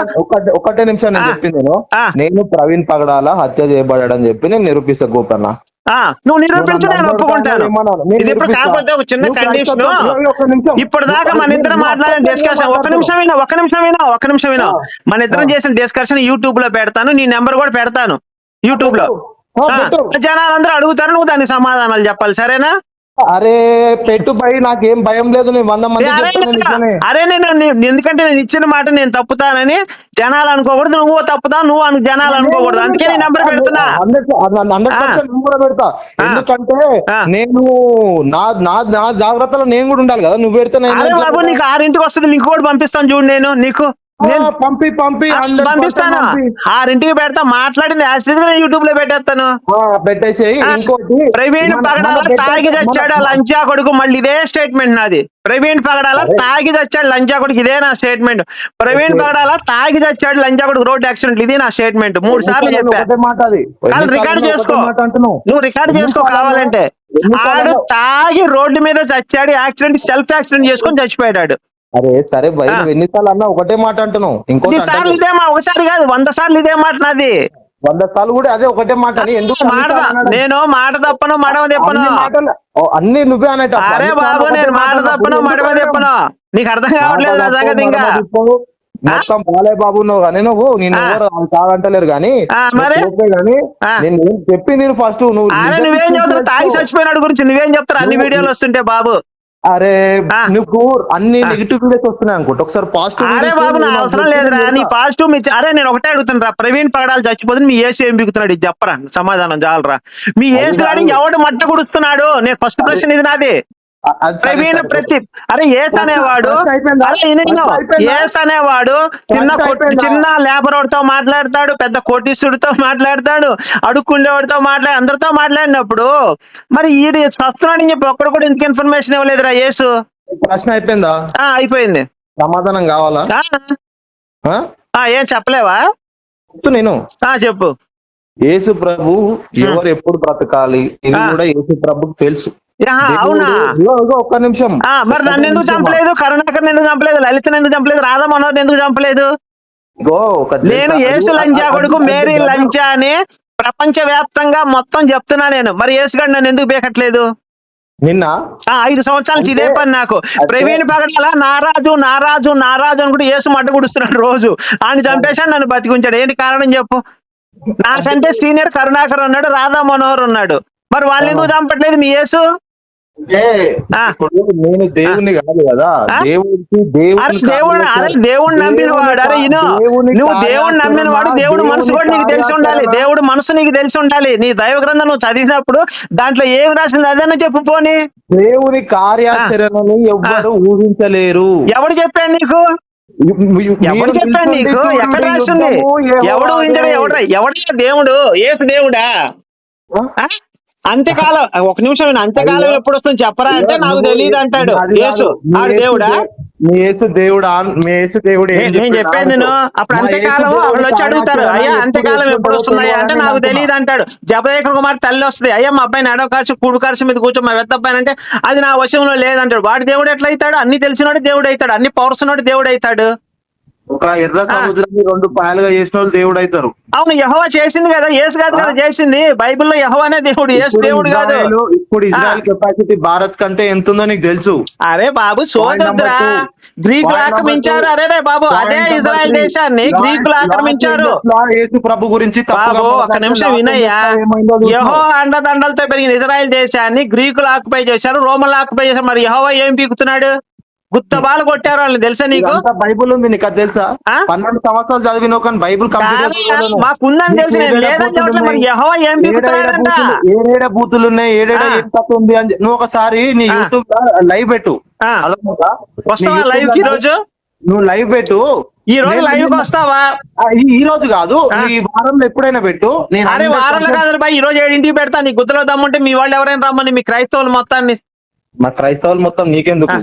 Speaker 1: ఒకటే నిమిషం నేను చెప్పింది నేను ప్రవీణ్ పగడాల హత్య చేయబడాడని చెప్పి నేను నిరూపిస్తా గోపన్న.
Speaker 2: నువ్వు నిరూపించి నేను ఒప్పుకుంటాను. ఇది ఇప్పుడు కాకపోతే ఒక చిన్న కండిషన్. ఇప్పుడు దాకా మన ఇద్దరం మాట్లాడిన డిస్కషన్ ఒక్క నిమిషం విను. మన ఇద్దరం చేసిన డిస్కషన్ యూట్యూబ్ లో పెడతాను, నీ నెంబర్ కూడా పెడతాను యూట్యూబ్ లో. జనాలందరూ అడుగుతారు, నువ్వు దానికి సమాధానాలు చెప్పాలి, సరేనా?
Speaker 1: అరే పెట్టు భయ్, నాకేం భయం లేదు. నేను 100 మంది
Speaker 2: అరే నేను ఎందుకంటే నేను ఇచ్చిన మాట నేను తప్పుతానని జనాలు అనుకోకూడదు, నువ్వు తప్పుతావు, నువ్వు జనాలు అనుకోకూడదు. అందుకే నేను నెంబర్ పెడుతున్నా.
Speaker 1: 100% పెడతా. ఎందుకంటే నేను నా జాగ్రత్తలో నేను కూడా ఉండాలి కదా. నువ్వు పెడితే
Speaker 2: బాబు నీకు 6ంటికి వస్తుంది, లింక్ కూడా పంపిస్తాను చూడు. నీకు పంపిస్తాను, 6ంటికి పెడతా. మాట్లాడింది యూట్యూబ్ లో పెట్టేస్తాను.
Speaker 1: పెట్టేసేయి. ఇంకోటి,
Speaker 2: ప్రవీణ్ పగడాల తాగి చచ్చాడు లంచా కొడుకు. మళ్ళీ ఇదే స్టేట్మెంట్ నాది. ప్రవీణ్ పగడాల తాగి చచ్చాడు లంచా కొడుకు, ఇదే నా స్టేట్మెంట్. ప్రవీణ్ పగడాల తాగి చచ్చాడు లంచా కొడుకు రోడ్ యాక్సిడెంట్, ఇది నా స్టేట్మెంట్. 3 సార్లు చెప్పా. రికార్డు చేసుకో, నువ్వు రికార్డు చేసుకో కావాలంటే. ఆడు తాగి రోడ్డు మీద చచ్చాడు, యాక్సిడెంట్ సెల్ఫ్ యాక్సిడెంట్ చేసుకొని చచ్చిపోయాడు.
Speaker 1: అరే సరే భయ్, ఎన్నిసార్లు అన్నా ఒకటే మాట అంటున్నావు.
Speaker 2: సార్లు ఇదే మాట, ఒకసారి కాదు 100 సార్లు ఇదే మాట నాది.
Speaker 1: 100 సార్లు కూడా అదే ఒకటే మాట.
Speaker 2: నేను మాట తప్పను, మడమ తెప్పను,
Speaker 1: అన్ని నువ్వే అనేట.
Speaker 2: అరే బాబు, నేను మాట తప్పను, మడమ తెప్పను. నీకు అర్థం కావట్లేదు నా సంగతి. ఇంకా
Speaker 1: మొత్తం బాలయ్య బాబు నువ్వు కానీ నేను కాదంటలేరు కానీ నేను చెప్పింది ఫస్ట్.
Speaker 2: నువ్వేం చెప్తావు? తాగి చచ్చిపోయినాడు గురించి నువ్వేం చెప్తారు అన్ని వీడియోలు వస్తుంటే బాబు?
Speaker 1: అరే నువ్వు అన్ని నెగిటివ్ వీడియోస్ వస్తున్నాయి అనుకుంటా, ఒకసారి పాజిటివ్.
Speaker 2: అరే బాబు, నా అవసరం లేదురా నీ పాజిటివ్. అరే నేను ఒకటే అడుగుతాను రా, ప్రవీణ్ పగడాలు చచ్చిపోతుంది, మీ ఏసు ఏం బిగుతున్నాడు ఇది చెప్పరా? సమాధానం చాలరా. మీ ఏసు గాడి ఎవడు మట్ట గుడుస్తున్నాడు? నేను ఫస్ట్ ప్రశ్న ఇది నాది. ప్రవీణ్ అరే ఏస్ అనేవాడు, చిన్న లేబర్ వాడితో మాట్లాడతాడు, పెద్ద కోటీశ్వరుడితో మాట్లాడతాడు, అడుక్కుండేవాడితో అందరితో మాట్లాడినప్పుడు మరి ఈడు చస్తున్నాడని చెప్పి ఒక్కడు కూడా ఎందుకు ఇన్ఫర్మేషన్ ఇవ్వలేదురా యేసు?
Speaker 1: ప్రశ్న అయిపోయిందా?
Speaker 2: అయిపోయింది.
Speaker 1: సమాధానం కావాలా?
Speaker 2: ఏం చెప్పలేవా?
Speaker 1: నేను
Speaker 2: చెప్పు.
Speaker 1: యేసు ప్రభు ఎవరు ఎప్పుడు బ్రతకాలి ఇది కూడా యేసు ప్రభుకు తెలుసు.
Speaker 2: అవునా?
Speaker 1: ఒక్క నిమిషం.
Speaker 2: మరి నన్ను ఎందుకు చంపలేదు? కరుణాకర్ ఎందుకు చంపలేదు? లలితను ఎందుకు చంపలేదు? రాధా మనోహర్ ఎందుకు చంపలేదు? నేను యేసు లంచా కొడుకు, మేరీ లంచా అని ప్రపంచ వ్యాప్తంగా మొత్తం చెప్తున్నా నేను. మరి యేసు గారు నన్ను ఎందుకు బేకట్లేదు?
Speaker 1: నిన్న
Speaker 2: 5 సంవత్సరాల నుంచి ఇదే
Speaker 1: అంటే-
Speaker 2: పని నాకు.
Speaker 1: అంటే-
Speaker 2: ప్రవీణ్ పగడాల నారాజు నారాజు నారాజు అనుకుంటే యేసు మడ్డ గుడుస్తున్నాడు రోజు. ఆయన చంపేశాడు, నన్ను బతికించాడు. ఏంటి కారణం చెప్పు? నాకంటే సీనియర్ కరుణాకర్ ఉన్నాడు, రాధా మనోహర్ ఉన్నాడు. మరి వాళ్ళని ఎందుకు చంపట్లేదు మీ యేసు?
Speaker 1: అంటే
Speaker 2: ఆ.
Speaker 1: ఇప్పుడు నేను దేవుణ్ణి కాదు కదా,
Speaker 2: ఆ?
Speaker 1: దేవుడికి
Speaker 2: అరే దేవుడు నమ్మిన వాడు. అరే నువ్వు దేవుడు నమ్మిన వాడు. దేవుడు మనసు కూడా నీకు తెలిసి ఉండాలి. దేవుడు మనసు నీకు తెలిసి ఉండాలి. నీ దైవ గ్రంథం నువ్వు చదివినప్పుడు దాంట్లో ఏమి రాసింది అదన్నా చెప్పు పోని.
Speaker 1: దేవుని కార్యాచరణని ఎవ్వరు ఊహించలేరు.
Speaker 2: ఎవడు చెప్పాడు నీకు? ఎవడు చెప్పాడు నీకు? ఎక్కడ రాసింది? ఎవడు ఊహించడు? ఎవడా దేవుడు? ఏసు దేవుడా? ఆ? అంత్యకాలం, ఒక నిమిషం విను. అంత్యకాలం ఎప్పుడు వస్తుంది చెప్పరా అంటే నాకు తెలియదు అంటాడు యేసు. ఆడు దేవుడా?
Speaker 1: మీ యేసు దేవుడా? మీ యేసు దేవుడు ఏం
Speaker 2: నేను
Speaker 1: చెప్పాడు?
Speaker 2: చెప్పేది నేను. అప్పుడు అంత్యకాలం వాళ్ళు వచ్చి అడుగుతారు, అయ్యా అంత్యకాలం ఎప్పుడు వస్తుందయ్యా అంటే నాకు తెలియదు అంటాడు. జపదేకుల కుమార్ తల్లి వస్తుంది, అయ్యా మా అబ్బాయిని ఎడవ ఖర్చు కూడు ఖర్చు మీద కూర్చో మా పెద్ద అబ్బాయి అంటే అది నా వశంలో లేదంటాడు. వాడు దేవుడు ఎట్లా అవుతాడు? అన్ని తెలిసినోడు దేవుడు అవుతాడు, అన్ని పౌరుస్తున్నోడు దేవుడు అవుతాడు.
Speaker 1: ఒక ఎర్ర సముద్రాన్ని 2 పాయలుగా చేసిన వాళ్ళు దేవుడు అవుతారు.
Speaker 2: అవును, యెహోవా చేసింది కదా, యేసు కాదు కదా చేసింది. బైబిల్లో యెహోవానే దేవుడు, యేసు దేవుడు కాదు.
Speaker 1: ఇప్పుడు ఇజ్రాయెల్ కెపాసిటీ భారత్ కంటే ఎంత ఉందో నీకు తెలుసు.
Speaker 2: అరే బాబు సోదరురా, గ్రీకులు ఆక్రమించారు. అరే రే బాబు, అదే ఇజ్రాయెల్ దేశాన్ని గ్రీకులు ఆక్రమించారు.
Speaker 1: యేసు ప్రభు గురించి
Speaker 2: బాబు ఒక్క నిమిషం వినయ్యా. యెహోవా అండదండలతో పెరిగిన ఇజ్రాయెల్ దేశాన్ని గ్రీకులు ఆక్యుపై చేశారు, రోమన్లు ఆక్యుపై చేశారు. మరి యెహోవా ఏం పీకుతున్నాడు? గుత్తబాలు కొట్టారు వాళ్ళని, తెలుసా నీకు?
Speaker 1: బైబుల్ ఉంది, నీకు అది తెలుసా? 12 సంవత్సరాలు చదివిన కానీ బైబుల్
Speaker 2: మాకుందని తెలిసి నేను లేదని చెప్పట్లేదు. మరి యెహోవా ఏం పీకుతున్నాడంట?
Speaker 1: ఏడేడ బూతులు ఉన్నాయి, ఏడేడ ఏం తక్కువ ఉంది అని నువ్వు ఒకసారి నీ యూట్యూబ్ లైవ్ పెట్టు.
Speaker 2: వస్తావా లైవ్ కి? ఈ రోజు
Speaker 1: నువ్వు లైవ్ పెట్టు.
Speaker 2: ఈ రోజు లైవ్ కి వస్తావా?
Speaker 1: ఈ రోజు కాదు, ఈ వారంలో ఎప్పుడైనా పెట్టు. నేను
Speaker 2: అరే వారాలు కాదు బాయ్, ఈ రోజు 7ంటికి పెడతా. నీ గుద్దలో దమ్ముంటే మీ వాళ్ళు ఎవరైనా రమ్మని, మీ క్రైస్తవులు మొత్తాన్ని.
Speaker 1: మా క్రైస్తవులు మొత్తం నీకెందుకు?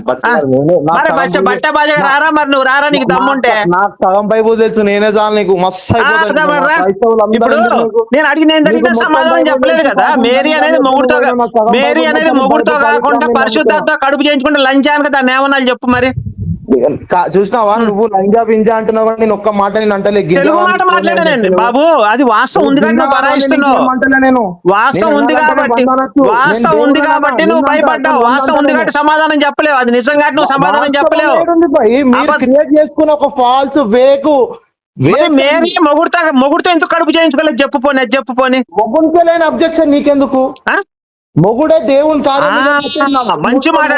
Speaker 2: మరి బట్ట బాజగా రారా, మరి నువ్వు రారా నీకు దమ్ముంటే.
Speaker 1: నాకు సగం బైబుల్ తెలుసు, నేనే చాలు నీకు మస్తు.
Speaker 2: ఇప్పుడు నేను అడిగిన సమాధానం చెప్పలేదు కదా. మేరీ అనేది మొగుడుతో కాకుండా పరిశుద్ధాత్మ కడుపు చేయించుకుంటే లంచానికి దాన్ని ఏమన్నా చెప్పు మరి.
Speaker 1: చూసినావా నువ్వు లంజా బింజా అంటున్నావు, నేను ఒక్క మాట నేను అంటలే.
Speaker 2: తెలుగు మాట మాట్లాడానండి బాబు, అది వాస్తవం ఉంది కాబట్టి నువ్వు బరాయిస్తున్నావు. వాస్తవం ఉంది కాబట్టి నువ్వు భయపడ్డావు. వాస్తవం ఉంది కాబట్టి సమాధానం చెప్పలేవు. అది నిజంగా నువ్వు సమాధానం చెప్పలేవు.
Speaker 1: క్రియేట్ చేసుకున్న ఒక ఫాల్స్ వేకు.
Speaker 2: మేరీ మొగుడుతో ఎందుకు కడుపు చేయించుకోలేదు చెప్పుపోని, అది చెప్పుపోని.
Speaker 1: మొగుడికే లేని అబ్జెక్షన్ నీకెందుకు? మొగుడే దేవుని
Speaker 2: మంచి మాట.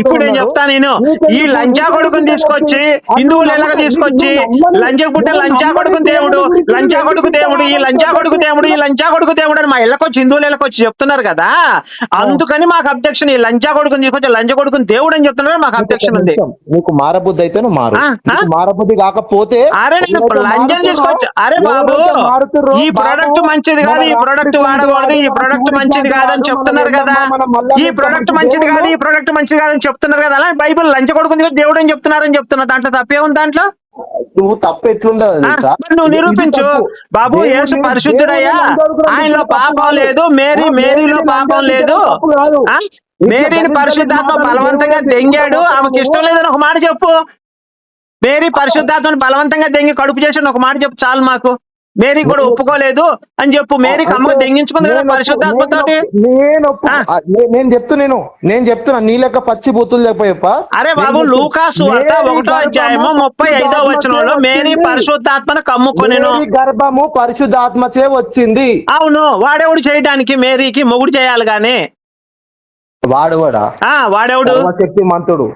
Speaker 2: ఇప్పుడు నేను చెప్తా, నేను ఈ లంచా కొడుకుని తీసుకొచ్చి హిందువులు ఎలాగ తీసుకొచ్చి లంచా కొడుకు దేవుడు, లంచా కొడుకు దేవుడు, ఈ లంచా కొడుకు దేవుడు, ఈ లంచా కొడుకు దేవుడు అని మా ఇళ్ళకొచ్చి హిందువులు ఇళ్ళకొచ్చి చెప్తున్నారు కదా. అందుకని మాకు అబ్జెక్షన్. ఈ లంచా కొడుకుని తీసుకొచ్చి లంచా కొడుకుని దేవుడు అని చెప్తున్నారు, మాకు అబ్జెక్షన్ ఉంది.
Speaker 1: నీకు మారబుద్ధి అయితే మారబుద్ధి కాకపోతే
Speaker 2: అరే నేను లంచం తీసుకొచ్చి, అరే బాబు ఈ ప్రొడక్ట్ మంచిది కాదు, ఈ ప్రొడక్ట్ వాడకూడదు, ఈ ప్రొడక్ట్ మంచిది కాదని చెప్తున్నారు కదా. ఈ ప్రొడక్ట్ మంచిది కాదు, ఈ ప్రొడక్ట్ మంచిది కాదని చెప్తున్నారు కదా. అలా బైబిల్ లంచ కొడుకుంది దేవుడు అని చెప్తున్నారని చెప్తున్నా. దాంట్లో తప్పే ఉంది? దాంట్లో
Speaker 1: నువ్వు తప్పు ఎట్లుండదు
Speaker 2: నువ్వు నిరూపించు బాబు. యేసు పరిశుద్ధుడయ్యా, ఆయనలో పాపం లేదు. మేరీలో పాపం లేదు. మేరీని పరిశుద్ధాత్మ బలవంతంగా దెంగాడు, ఆమెకి ఇష్టం లేదని ఒక మాట చెప్పు. మేరీ పరిశుద్ధాత్మని బలవంతంగా దెంగి కడుపు చేసి ఒక మాట చెప్పు చాలు మాకు. మేరీ కూడా ఒప్పుకోలేదు అని చెప్పు. మేరీకి అమ్మ దెంగించుకుంది కదా పరిశుద్ధాత్మతోటి.
Speaker 1: నేను చెప్తున్నా నీ లెక్క పచ్చి బూతులు చెప్ప.
Speaker 2: అరే బాబు లూకాసు వార్త 1వ అధ్యాయము 35వ వచనంలో మేరీ పరిశుద్ధాత్మను కమ్ముకొనెను.
Speaker 1: గర్భము పరిశుద్ధాత్మచే వచ్చింది.
Speaker 2: అవును, వాడెవడు చేయడానికి? మేరీకి మొగుడు చేయాలి గాని. వాడెవడు?
Speaker 1: శక్తిమంతుడు,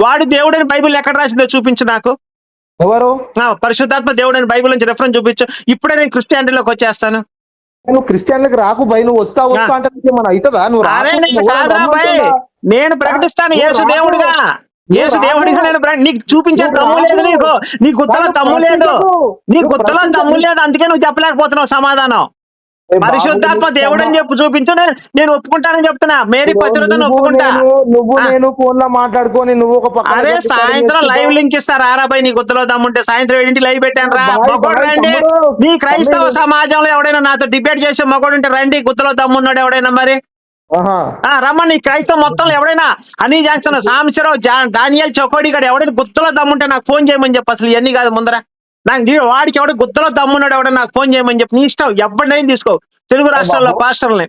Speaker 2: వాడు దేవుడని బైబిల్ ఎక్కడ రాసిందో చూపించు నాకు.
Speaker 1: ఎవరు?
Speaker 2: పరిశుద్ధాత్మ దేవుడు అని బైబిల్ నుంచి రెఫరెన్స్ చూపించు. ఇప్పుడే నేను క్రిస్టియానిటీలోకి వచ్చేస్తాను.
Speaker 1: నువ్వు క్రిస్టియన్లకు రాకు భయ్, నువ్వు వస్తా అంటే మన అవుతుందా? నువ్వు
Speaker 2: కాదురా భయ్, నేను ప్రకటిస్తాను యేసు దేవుడుగా. యేసు దేవుడిగా నేను నీకు చూపించే తమ్ము లేదు. నీ గుత్తలో తమ్ము లేదు. అందుకే నువ్వు చెప్పలేకపోతున్నావు సమాధానం. పరిశుద్ధాత్మ దేవుడు అని చెప్పి చూపించు, నేను ఒప్పుకుంటానని చెప్తున్నా. మేరీ పతివ్రతను ఒప్పుకుంటా.
Speaker 1: నేను ఫోన్ లో మాట్లాడుకొని నువ్వు ఒక పక్కన.
Speaker 2: అరే సాయంత్రం లైవ్ లింక్ ఇస్తారా రాబాయ్? నీ గుర్తులో దమ్ముంటే సాయంత్రం 7ంటికి లైవ్ పెట్టాను రా. మగోడు రండి. నీ క్రైస్తవ సమాజంలో ఎవడైనా నాతో డిబేట్ చేసే మగోడు ఉంటే రండి. గుర్తులో దమ్మున్నాడు ఎవడైనా మరి రమ్మని. క్రైస్తవ మొత్తంలో ఎవడైనా హనీ జాక్సన్, సాంబశివరావు, డానియల్ చౌకోడి గడు ఎవడైనా గుర్తులో దమ్ముంటే నాకు ఫోన్ చేయమని చెప్పు. అసలు ఇవన్నీ కాదు ముందర నాకు వాడికి ఎవడ గుత్తలో దమ్మున్నాడు ఎవడ నాకు ఫోన్ చేయమని చెప్పి. నీ ఇష్టం, ఎవరినైనా తీసుకో. తెలుగు రాష్ట్రాల్లో పాస్టర్లని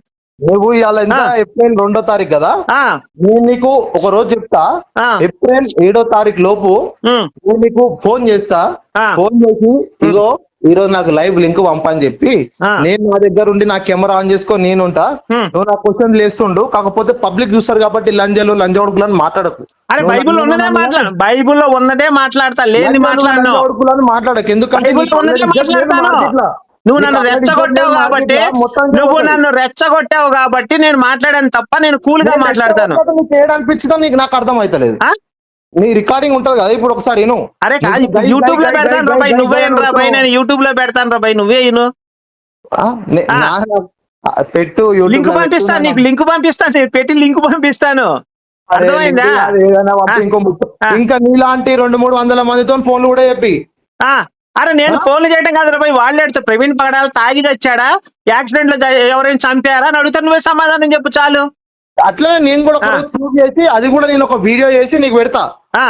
Speaker 1: నువ్వు ఇవాళ ఎంత
Speaker 2: ఆ.
Speaker 1: ఏప్రిల్ 2వ తారీఖు కదా,
Speaker 2: ఆ,
Speaker 1: నేను నీకు ఒక రోజు చెప్తా.
Speaker 2: ఆ.
Speaker 1: ఏప్రిల్ 7వ తారీఖు లోపు
Speaker 2: ఉమ్,
Speaker 1: నేను నీకు ఫోన్ చేస్తా.
Speaker 2: ఆ.
Speaker 1: ఫోన్ చేసి ఇగో ఈ రోజు నాకు లైవ్ లింక్ పంపని చెప్పి
Speaker 2: ఆ.
Speaker 1: నేను నా దగ్గర ఉండి నా కెమెరా ఆన్ చేసుకొని నేను ఉంటా.
Speaker 2: ఉమ్.
Speaker 1: నువ్వు నా క్వశ్చన్ లేస్తుండు, కాకపోతే పబ్లిక్ చూస్తారు కాబట్టి లంజలు లంజోడుకులు అని మాట్లాడకు.
Speaker 2: అరే
Speaker 1: నువ్వు
Speaker 2: బైబిల్లో
Speaker 1: నన్ను
Speaker 2: ఉన్నదే
Speaker 1: ఏమన్నా
Speaker 2: మాట్లాడు, బైబిల్లో ఉన్నదే మాట్లాడతా, లేని మాట్లాడను.
Speaker 1: లంజోడుకులు అని మాట్లాడకు, ఎందుకంటే
Speaker 2: బైబిల్లో
Speaker 1: నీకు
Speaker 2: ఉన్నదే
Speaker 1: already ఇజ్జత్ లేదు
Speaker 2: మాట్లాడతాను.
Speaker 1: మార్కెట్ లా.
Speaker 2: నువ్వు
Speaker 1: నీకు
Speaker 2: నన్ను
Speaker 1: already ఇజ్జత్
Speaker 2: రెచ్చగొట్టావు
Speaker 1: లేదు
Speaker 2: కాబట్టి,
Speaker 1: మార్కెట్ లా, మొత్తం
Speaker 2: నువ్వు
Speaker 1: పోతుంది.
Speaker 2: నన్ను రెచ్చగొట్టావు కాబట్టి నేను మాట్లాడాను తప్ప నేను కూల్ గా
Speaker 1: నేను
Speaker 2: మాట్లాడతాను.
Speaker 1: రెచ్చగొట్టాక నీకు ఏడు అనిపించిందో నీకు నాకు అర్థం అవుతలేదు.
Speaker 2: ఆ?
Speaker 1: నీ రికార్డింగ్ ఉంటది కదా ఇప్పుడు, ఒకసారి విను.
Speaker 2: అరే కాదు,
Speaker 1: నువ్వు
Speaker 2: ఇప్పుడు
Speaker 1: గై
Speaker 2: యూట్యూబ్ లో
Speaker 1: గై గై
Speaker 2: పెడతాను రా
Speaker 1: గై
Speaker 2: భయ్,
Speaker 1: గై
Speaker 2: నువ్వే
Speaker 1: గై అని
Speaker 2: రా భయ్,
Speaker 1: వస్తావు.
Speaker 2: నేను యూట్యూబ్ లో పెడతాను రా భయ్, నువ్వే ఇను. ఆ.
Speaker 1: పెట్టు యూట్యూబ్
Speaker 2: లింక్
Speaker 1: లో పెట్టు.
Speaker 2: పంపిస్తాను, నీకు లింక్ పంపిస్తాను, నేను పెట్టి లింక్ పంపిస్తాను.
Speaker 1: అరే
Speaker 2: అర్థమైందా?
Speaker 1: లింక్ కాదు, ఏదైనా
Speaker 2: ఆ,
Speaker 1: పంపి.
Speaker 2: ఆ,
Speaker 1: ఇంకా నీలాంటి 200-300 మందితో ఫోన్లు కూడా చెప్పి.
Speaker 2: ఆ. అరే నేను
Speaker 1: ఆ?
Speaker 2: ఫోన్లు చేయడం కాదు రా భయ్, వాళ్ళు అడుగుతారు ప్రవీణ్ పగడాలు తాగి చచ్చాడా, యాక్సిడెంట్ లో ఎవరైనా చంపారా అని అడుగుతారు, నువ్వే సమాధానం చెప్పు చాలు.
Speaker 1: అట్లనే నేను కూడా
Speaker 2: ఆ,
Speaker 1: ఒకరోజు ప్రూవ్ చేసి, అది కూడా నేను ఒక వీడియో చేసి నీకు పెడతా.
Speaker 2: ఆ.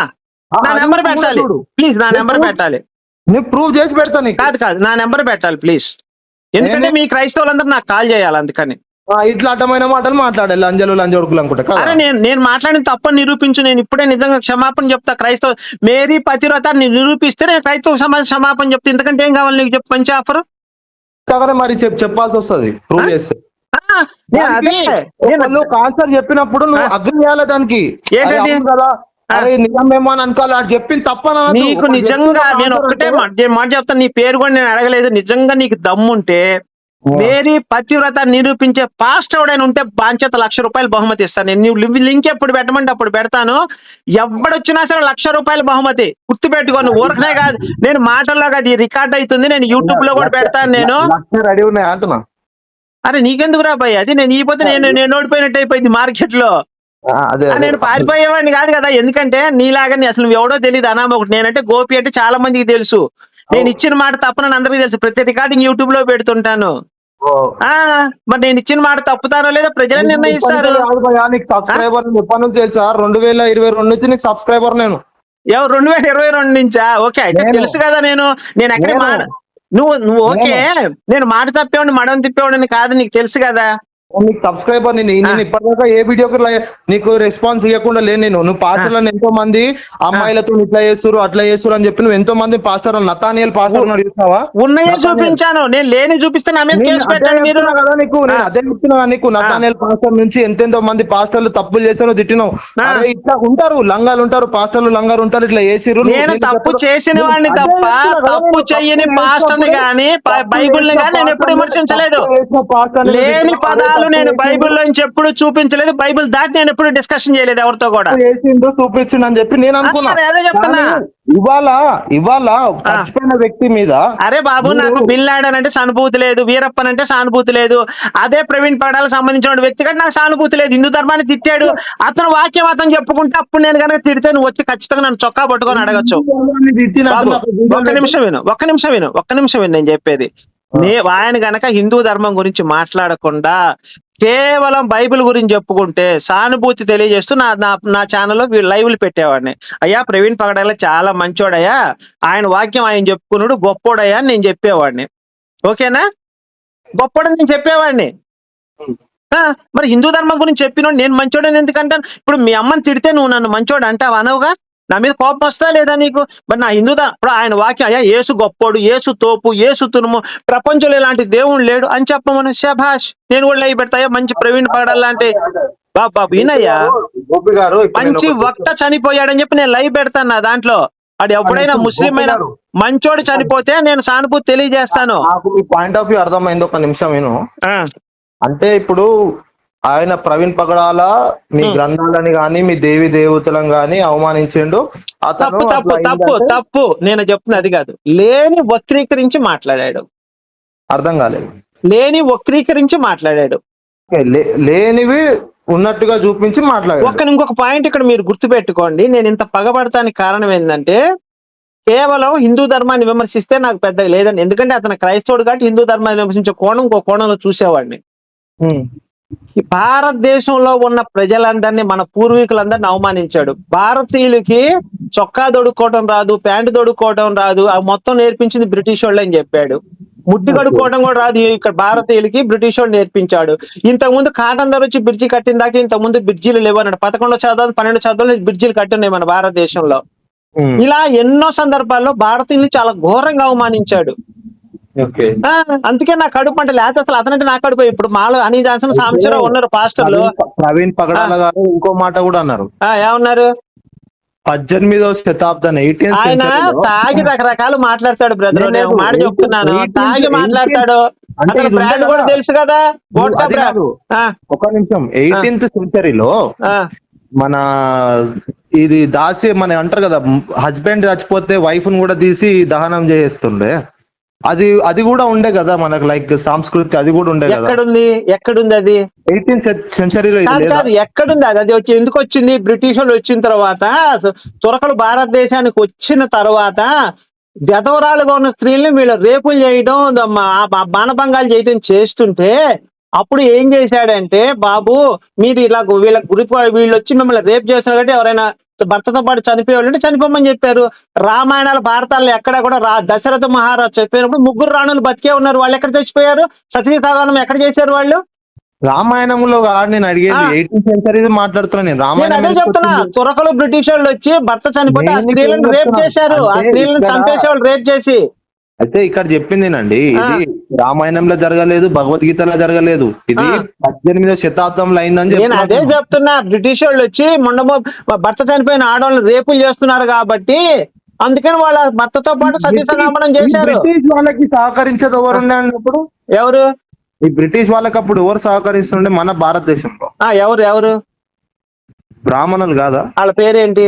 Speaker 2: నా
Speaker 1: అది
Speaker 2: నెంబర్
Speaker 1: కూడా నువ్వు కూడా
Speaker 2: పెట్టాలి
Speaker 1: చూడు.
Speaker 2: ప్లీజ్, నా
Speaker 1: నేను
Speaker 2: నెంబర్
Speaker 1: ప్రూవ్
Speaker 2: పెట్టాలి.
Speaker 1: నేను ప్రూవ్ చేసి పెడతా నీకు.
Speaker 2: కాదు కాదు, నా నెంబర్ పెట్టాలి ప్లీజ్, ఎందుకంటే
Speaker 1: ఏంది?
Speaker 2: మీ క్రైస్తవులందరూ నాకు కాల్ చేయాలి అందుకని.
Speaker 1: ఇట్లా అడ్డమైన మాటలు మాట్లాడాలి, లంజలు లంజోడుకులు అనుకుంటా కదా.
Speaker 2: అరే నేను మాట్లాడిన తప్పని నిరూపించు, నేను ఇప్పుడే నిజంగా క్షమాపణ చెప్తా. క్రైస్తవ మేరీ పతివ్రత నిరూపిస్తే నేను క్రైస్తవ సమాజ క్షమాపణ చెప్తా. ఎందుకంటే ఏం కావాలి నీకు, చెప్పు మంచి ఆఫర్.
Speaker 1: కాగానే మరి చెప్పాల్సి వస్తుంది ప్రూవ్ చేస్తే.
Speaker 2: నేను అదే
Speaker 1: వాళ్ళు కాన్సర్ చెప్పినప్పుడు నువ్వు అగ్రి చేయాలి దానికి.
Speaker 2: ఏంటది?
Speaker 1: అది అవును కదా, అరే నిజమేమో అని అనుకోవాలి. అది చెప్పింది తప్పనద్దు.
Speaker 2: నీకు నిజంగా నేను ఒక్కటే మాట చెప్తాను, నీ పేరు కూడా నేను అడగలేదు. నిజంగా నీకు దమ్ముంటే మేరీ పతివ్రత నిరూపించే పాస్ట్ ఎవడైనా ఉంటే బాంచేత ₹1,00,000 బహుమతి ఇస్తాను. నేను నువ్వు లింక్ ఎప్పుడు పెట్టమంటే అప్పుడు పెడతాను. ఎవడొచ్చినా సరే ₹1,00,000 బహుమతి. గుర్తు పెట్టుకో, నువ్వు ఊరకనే కాదు, నేను మాటల్లో కాదు, ఇది రికార్డ్ అవుతుంది, నేను యూట్యూబ్ లో కూడా పెడతాను. నేను
Speaker 1: రెడీ ఉన్నాయి అంటున్నా.
Speaker 2: అరే నీకెందుకు రా భయ్, అది నేను ఈపోతే నేను ఓడిపోయినట్టు అయిపోయింది మార్కెట్ లో.
Speaker 1: అదే
Speaker 2: నేను పారిపోయేవాడిని కాదు కదా, ఎందుకంటే నీలాగా అసలు నువ్వు ఎవడో తెలియదు అనామొకటి. నేనంటే గోపి అంటే చాలా మందికి తెలుసు, నేను ఇచ్చిన మాట తప్పనని అందరికీ తెలుసు. ప్రతి రికార్డింగ్ యూట్యూబ్ లో పెడుతుంటాను. మరి నేను ఇచ్చిన మాట తప్పుతారో లేదో ప్రజలే నిర్ణయిస్తారు.
Speaker 1: నీకు సబ్స్క్రైబర్ ఎప్పటి నుంచి తెలుసా? 2022 నుంచి నీకు సబ్స్క్రైబర్ నేను.
Speaker 2: ఎవరు 2022 నుంచా? ఓకే, అయితే తెలుసు కదా. నేను ఎక్కడ మాట నువ్వు ఓకే, నేను మాట తప్పేవాడిని మడం తిప్పేవాడిని కాదు, నీకు తెలుసు కదా.
Speaker 1: నీకు సబ్స్క్రైబర్ నేను ఇప్పటిదాకా ఏ వీడియోకి నీకు రెస్పాన్స్ ఇవ్వకుండా లేను. నువ్వు పాస్టర్లను ఎంతో మంది అమ్మాయిలతో ఇట్లా చేస్తారు అట్లా చేస్తారు అని చెప్పి నువ్వు ఎంతో మంది పాస్టర్, నతానియల్ పాస్టర్ చూసావా?
Speaker 2: ఉన్నాయే చూపించాను, నేను లేని చూపిస్తే నా మీద కేసు పెట్టండి మీరు.
Speaker 1: కదా నీకు నేను అదే చెప్తున్నా నీకు. నతానియల్ పాస్టర్ నుంచి ఎంతెంతో మంది పాస్టర్లు తప్పులు చేస్తారో తిట్టినావు. అరే ఇట్లా ఉంటారు, లంగాలు ఉంటారు, పాస్టర్లు లంగారు ఉంటారు, ఇట్లా చేసిర్రు.
Speaker 2: నేను తప్పు చేసిన వాడిని తప్ప తప్పు చెయ్యని పాస్టర్ని గాని బైబిల్ని గాని నేను ఎప్పుడు విమర్శించలేదు. లేని పదాలు నేను బైబిల్లో నుంచి ఎప్పుడు చూపించలేదు, బైబిల్ దాటి నేను ఎప్పుడు డిస్కషన్ చేయలేదు ఎవరితో కూడా.
Speaker 1: చేసిండు చూపించిండు అని చెప్పి నేను అనుకున్నా.
Speaker 2: అదే చెప్తున్నా.
Speaker 1: ఇవాళ చచ్చిపోయిన వ్యక్తి మీద
Speaker 2: అరే బాబు, నాకు బిన్ లాడెన్ అంటే సానుభూతి లేదు, వీరప్పన్ అంటే సానుభూతి లేదు. అదే ప్రవీణ్ పగడాలకు సంబంధించిన వ్యక్తి కంటే నాకు సానుభూతి లేదు. హిందూ ధర్మాన్ని తిట్టాడు, అతను వాక్యం అతను చెప్పుకుంటే అప్పుడు నేను కనుక తిడితే నువ్వు వచ్చి ఖచ్చితంగా నన్ను చొక్కా పట్టుకొని అడగచ్చు. బాబు ఒక్క నిమిషం విను నేను చెప్పేది. ఆయన గనక హిందూ ధర్మం గురించి మాట్లాడకుండా కేవలం బైబిల్ గురించి చెప్పుకుంటే సానుభూతి తెలియజేస్తూ నా ఛానల్లో లైవ్లు పెట్టేవాడిని. అయ్యా ప్రవీణ్ పగడాల చాలా మంచోడయ్యా, ఆయన వాక్యం ఆయన చెప్పుకున్నాడు, గొప్పోడయ్యా అని నేను చెప్పేవాడిని. ఓకేనా? గొప్పోడని నేను చెప్పేవాడిని. మరి హిందూ ధర్మం గురించి చెప్పినోడు నేను మంచోడని ఎందుకంటాను? ఇప్పుడు మీ అమ్మని తిడితే నువ్వు నన్ను మంచోడు అంటావు అనవుగా? నా మీద కోపం వస్తా లేదా నీకు? మరి నా ఇప్పుడు ఆయన వాక్యం, అయ్యా యేసు గొప్పోడు, యేసు తోపు, యేసు తురుము, ప్రపంచంలో ఇలాంటి దేవుడు లేడు అని చెప్పమను. శభాష్, నేను కూడా లైవ్ పెడతాయా మంచి ప్రవీణ్ పగడాల లాంటి బాబు వినయ్యా, మంచి వక్త చనిపోయాడని చెప్పి నేను లైవ్ పెడతాను నా దాంట్లో. అది ఎప్పుడైనా ముస్లిం అయినా మంచోడు చనిపోతే నేను సానుభూతి తెలియజేస్తాను.
Speaker 1: నాకు మీ పాయింట్ ఆఫ్ వ్యూ అర్థమైంది, ఒక నిమిషం విను. అంటే ఇప్పుడు ఆయన ప్రవీణ్ పగడాల మీ గ్రంథాలని గాని మీ దేవి దేవతలను గాని అవమానించిండు.
Speaker 2: తప్పు తప్పు తప్పు తప్పు నేను చెప్తున్నా అది కాదు, లేని వక్రీకరించి మాట్లాడాడు.
Speaker 1: అర్థం కాలేదు.
Speaker 2: లేని వక్రీకరించి మాట్లాడాడు,
Speaker 1: లేనివి ఉన్నట్టుగా చూపించి మాట్లాడాడు.
Speaker 2: ఇంకొక పాయింట్ ఇక్కడ మీరు గుర్తుపెట్టుకోండి. నేను ఇంత పగబడటానికి కారణం ఏంటంటే కేవలం హిందూ ధర్మాన్ని విమర్శిస్తే నాకు పెద్దగా లేదని, ఎందుకంటే అతను క్రైస్తవుడు కాబట్టి హిందూ ధర్మాన్ని విమర్శించే కోణం ఇంకో కోణంలో చూసేవాడిని. ఈ భారతదేశంలో ఉన్న ప్రజలందరినీ, మన పూర్వీకులందరినీ అవమానించాడు. భారతీయులకి చొక్కా తొడుక్కోవడం రాదు, ప్యాంటు తొడుక్కోవడం రాదు, అవి మొత్తం నేర్పించింది బ్రిటిష్ వాళ్ళు అని చెప్పాడు. ముట్టి కడుక్కోవడం కూడా రాదు ఇక్కడ భారతీయులకి, బ్రిటిష్ వాళ్ళు నేర్పించాడు. ఇంతకుముందు కాటన్ ధర వచ్చి బ్రిడ్జి కట్టిన దాకా ఇంతకుముందు బ్రిడ్జిలు లేవు అన్నాడు. 11వ శతాబ్దం 12వ శతాబ్దంలో బ్రిడ్జిలు కట్టున్నాయి మన భారతదేశంలో. ఇలా ఎన్నో సందర్భాల్లో భారతీయుల్ని చాలా ఘోరంగా అవమానించాడు.
Speaker 1: ఓకే.
Speaker 2: అందుకే నా కడుపు అంటే, లేకపోతే అసలు అతనంటే నా కడుపు. ఇప్పుడు మాలో అని జాన్సన్, సాంబశివరావు ఉన్నారు పాస్టర్లు.
Speaker 1: ప్రవీణ్ పగడాల గారు ఇంకో మాట కూడా అన్నారు.
Speaker 2: ఏమన్నారు?
Speaker 1: 18వ శతాబ్దం 18th
Speaker 2: ఆయన
Speaker 1: century
Speaker 2: తాగి రకరకాలు మాట్లాడతాడు బ్రదర్. నేను ఒక మాట చెప్తున్నాను, తాగి మాట్లాడతాడు. అతని బ్రాండ్ కూడా తెలుసు కదా, వోడ్కా బ్రాండ్.
Speaker 1: ఒక నిమిషం. 18th సెంచరీలో మన ఇది దాసి మన అంటారు కదా, హస్బెండ్ చచ్చిపోతే వైఫ్ ను కూడా తీసి దహనం చేస్తుండే. అది కూడా ఉండే కదా మనకు, లైక్ సంస్కృతి అది కూడా ఉండే కదా.
Speaker 2: ఎక్కడుంది అది?
Speaker 1: 18th సెంచరీలో
Speaker 2: కాదు, ఎక్కడుంది అది? అది వచ్చి ఎందుకు వచ్చింది? బ్రిటిష్ వాళ్ళు వచ్చిన తర్వాత, తురకలు భారతదేశానికి వచ్చిన తర్వాత వెధవరాలుగా ఉన్న స్త్రీల్ని వీళ్ళు రేపులు చేయడం, మానభంగాలు చేయడం చేస్తుంటే, అప్పుడు ఏం చేశాడంటే, బాబు మీరు ఇలా వీళ్ళు వచ్చి మిమ్మల్ని రేపు చేస్తున్నారు కాబట్టి ఎవరైనా భర్తతో పాటు చనిపోయేవాళ్ళు చనిపోమని చెప్పారు. రామాయణాల భారతాల్లో ఎక్కడ కూడా దశరథ మహారాజు చెప్పినప్పుడు 3 రాణులు బతికే ఉన్నారు. వాళ్ళు ఎక్కడ చచ్చిపోయారు? సతీ సహగమనం ఎక్కడ చేశారు వాళ్ళు?
Speaker 1: రామాయణంలో నేను అడిగేది 18th సెంచరీ మాట్లాడుతున్నా. నేను రామాయణం
Speaker 2: అదే చెప్తున్నా. తురకలు బ్రిటిష్ వాళ్ళు వచ్చి భర్త చనిపోతే ఆ స్త్రీలను రేప్ చేశారు. ఆ స్త్రీలను చంపేసేవాళ్ళు రేప్ చేసి.
Speaker 1: అయితే ఇక్కడ చెప్పిందేనండి, ఇది రామాయణంలో జరగలేదు, భగవద్గీతలో జరగలేదు, ఇది 18వ శతాబ్దంలో అయిందని
Speaker 2: నేను అదే చెప్తున్నా. బ్రిటిష్ వాళ్ళు వచ్చి భర్త చనిపోయిన ఆడవాళ్ళని రేపులు చేస్తున్నారు కాబట్టి అందుకని వాళ్ళ భర్తతో పాటు సతీ సహగమనం చేశారు.
Speaker 1: బ్రిటిష్ వాళ్ళకి సహకరించేది ఎవరు అన్నప్పుడు?
Speaker 2: ఎవరు?
Speaker 1: ఈ బ్రిటిష్ వాళ్ళకి అప్పుడు ఎవరు సహకరిస్తుండే మన భారతదేశంలో?
Speaker 2: ఎవరు?
Speaker 1: బ్రాహ్మణులు కాదా?
Speaker 2: వాళ్ళ పేరేంటి?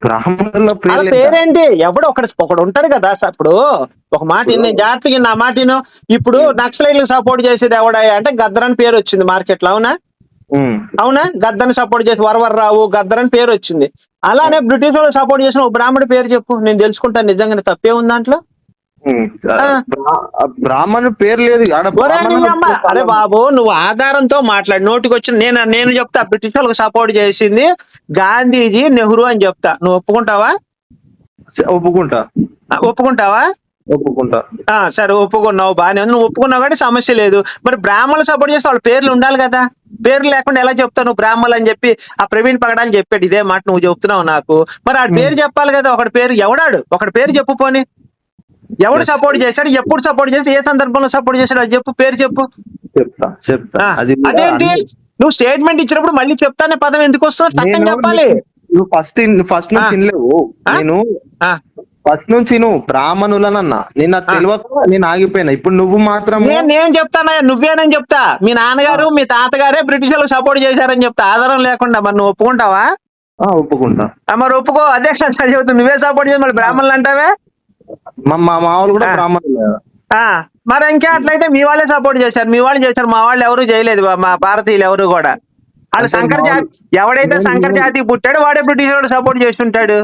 Speaker 1: బ్రాహ్మణుల
Speaker 2: పేరేంటి? ఎవడు ఒకడు ఉంటాడు కదా. ఇప్పుడు ఒక మాట జాగ్రత్తగా నా మాటను. ఇప్పుడు నక్సలైట్లకు సపోర్ట్ చేసేది ఎవడా అంటే గద్దర్ అని పేరు వచ్చింది మార్కెట్ లో. అవునా? గద్దర్ని సపోర్ట్ చేసి వరవర్రావు గద్దర్ అని పేరు వచ్చింది. అలానే బ్రిటిష్ వాళ్ళు సపోర్ట్ చేసిన ఒక బ్రాహ్మణుడి పేరు చెప్పు, నేను తెలుసుకుంటాను నిజంగానే తప్పే ఉంది దాంట్లో.
Speaker 1: బ్రాహ్మణుడు పేరు లేదు.
Speaker 2: అరే బాబు, నువ్వు ఆధారంతో మాట్లాడి నోటికి వచ్చిన నేను చెప్తా. బ్రిటిష్ వాళ్ళకి సపోర్ట్ చేసింది గాంధీజీ, నెహ్రూ అని చెప్తా. నువ్వు ఒప్పుకుంటావా? ఒప్పుకుంటావా?
Speaker 1: ఒప్పుకుంటా.
Speaker 2: సరే, ఒప్పుకున్నావు, బానే ఉంది. నువ్వు ఒప్పుకున్నావు కాబట్టి సమస్య లేదు. మరి బ్రాహ్మణులు సపోర్ట్ చేస్తే వాళ్ళ పేర్లు ఉండాలి కదా. పేర్లు లేకుండా ఎలా చెప్తావు నువ్వు బ్రాహ్మణులు అని చెప్పి? ఆ ప్రవీణ్ పగడాలు చెప్పాడు ఇదే మాట, నువ్వు చెప్తున్నావు నాకు. మరి ఆ పేరు చెప్పాలి కదా. ఒకటి పేరు ఎవడాడు? ఒకటి పేరు చెప్పు పోని. ఎవడు సపోర్ట్ చేశాడు? ఎప్పుడు సపోర్ట్ చేసి ఏ సందర్భంలో సపోర్ట్ చేశాడు? అది చెప్పు, పేరు చెప్పు. అదేంటి నువ్వు స్టేట్మెంట్ ఇచ్చినప్పుడు మళ్ళీ చెప్తానే పదం ఎందుకు వస్తుంది? టక్కని చెప్పాలి.
Speaker 1: నువ్వు ఫస్ట్ నుంచి వినలేవు. నేను ఫస్ట్ నుంచి నువ్వు బ్రాహ్మణులనన్నా నిన్న తెలియక నేను ఆగిపోయినా. ఇప్పుడు నువ్వు మాత్రం
Speaker 2: నేను చెప్తానా? నువ్వేనని చెప్తా. మీ నాన్నగారు మీ తాతగారే బ్రిటిష్ వాళ్ళకి సపోర్ట్ చేశారని చెప్తా, ఆధారం లేకుండా. మరి నువ్వు ఒప్పుకుంటావా?
Speaker 1: ఒప్పుకుంటా.
Speaker 2: మరి ఒప్పుకో. అదే చెబుతుంది, నువ్వే సపోర్ట్ చేసి మళ్ళీ బ్రాహ్మణులు అంటావే.
Speaker 1: మా వాళ్ళు కూడా బ్రాహ్మణులు.
Speaker 2: మరి ఇంకా అట్లయితే మీ వాళ్ళే సపోర్ట్ చేశారు, మీ వాళ్ళు చేశారు, మా వాళ్ళు ఎవరు చేయలేదు. మా భారతీయులు ఎవరు కూడా. వాళ్ళు సంకర జాతి, ఎవడైతే సంకర జాతి పుట్టాడో వాడే బ్రిటిష్ వాళ్ళు సపోర్ట్ చేస్తుంటాడు.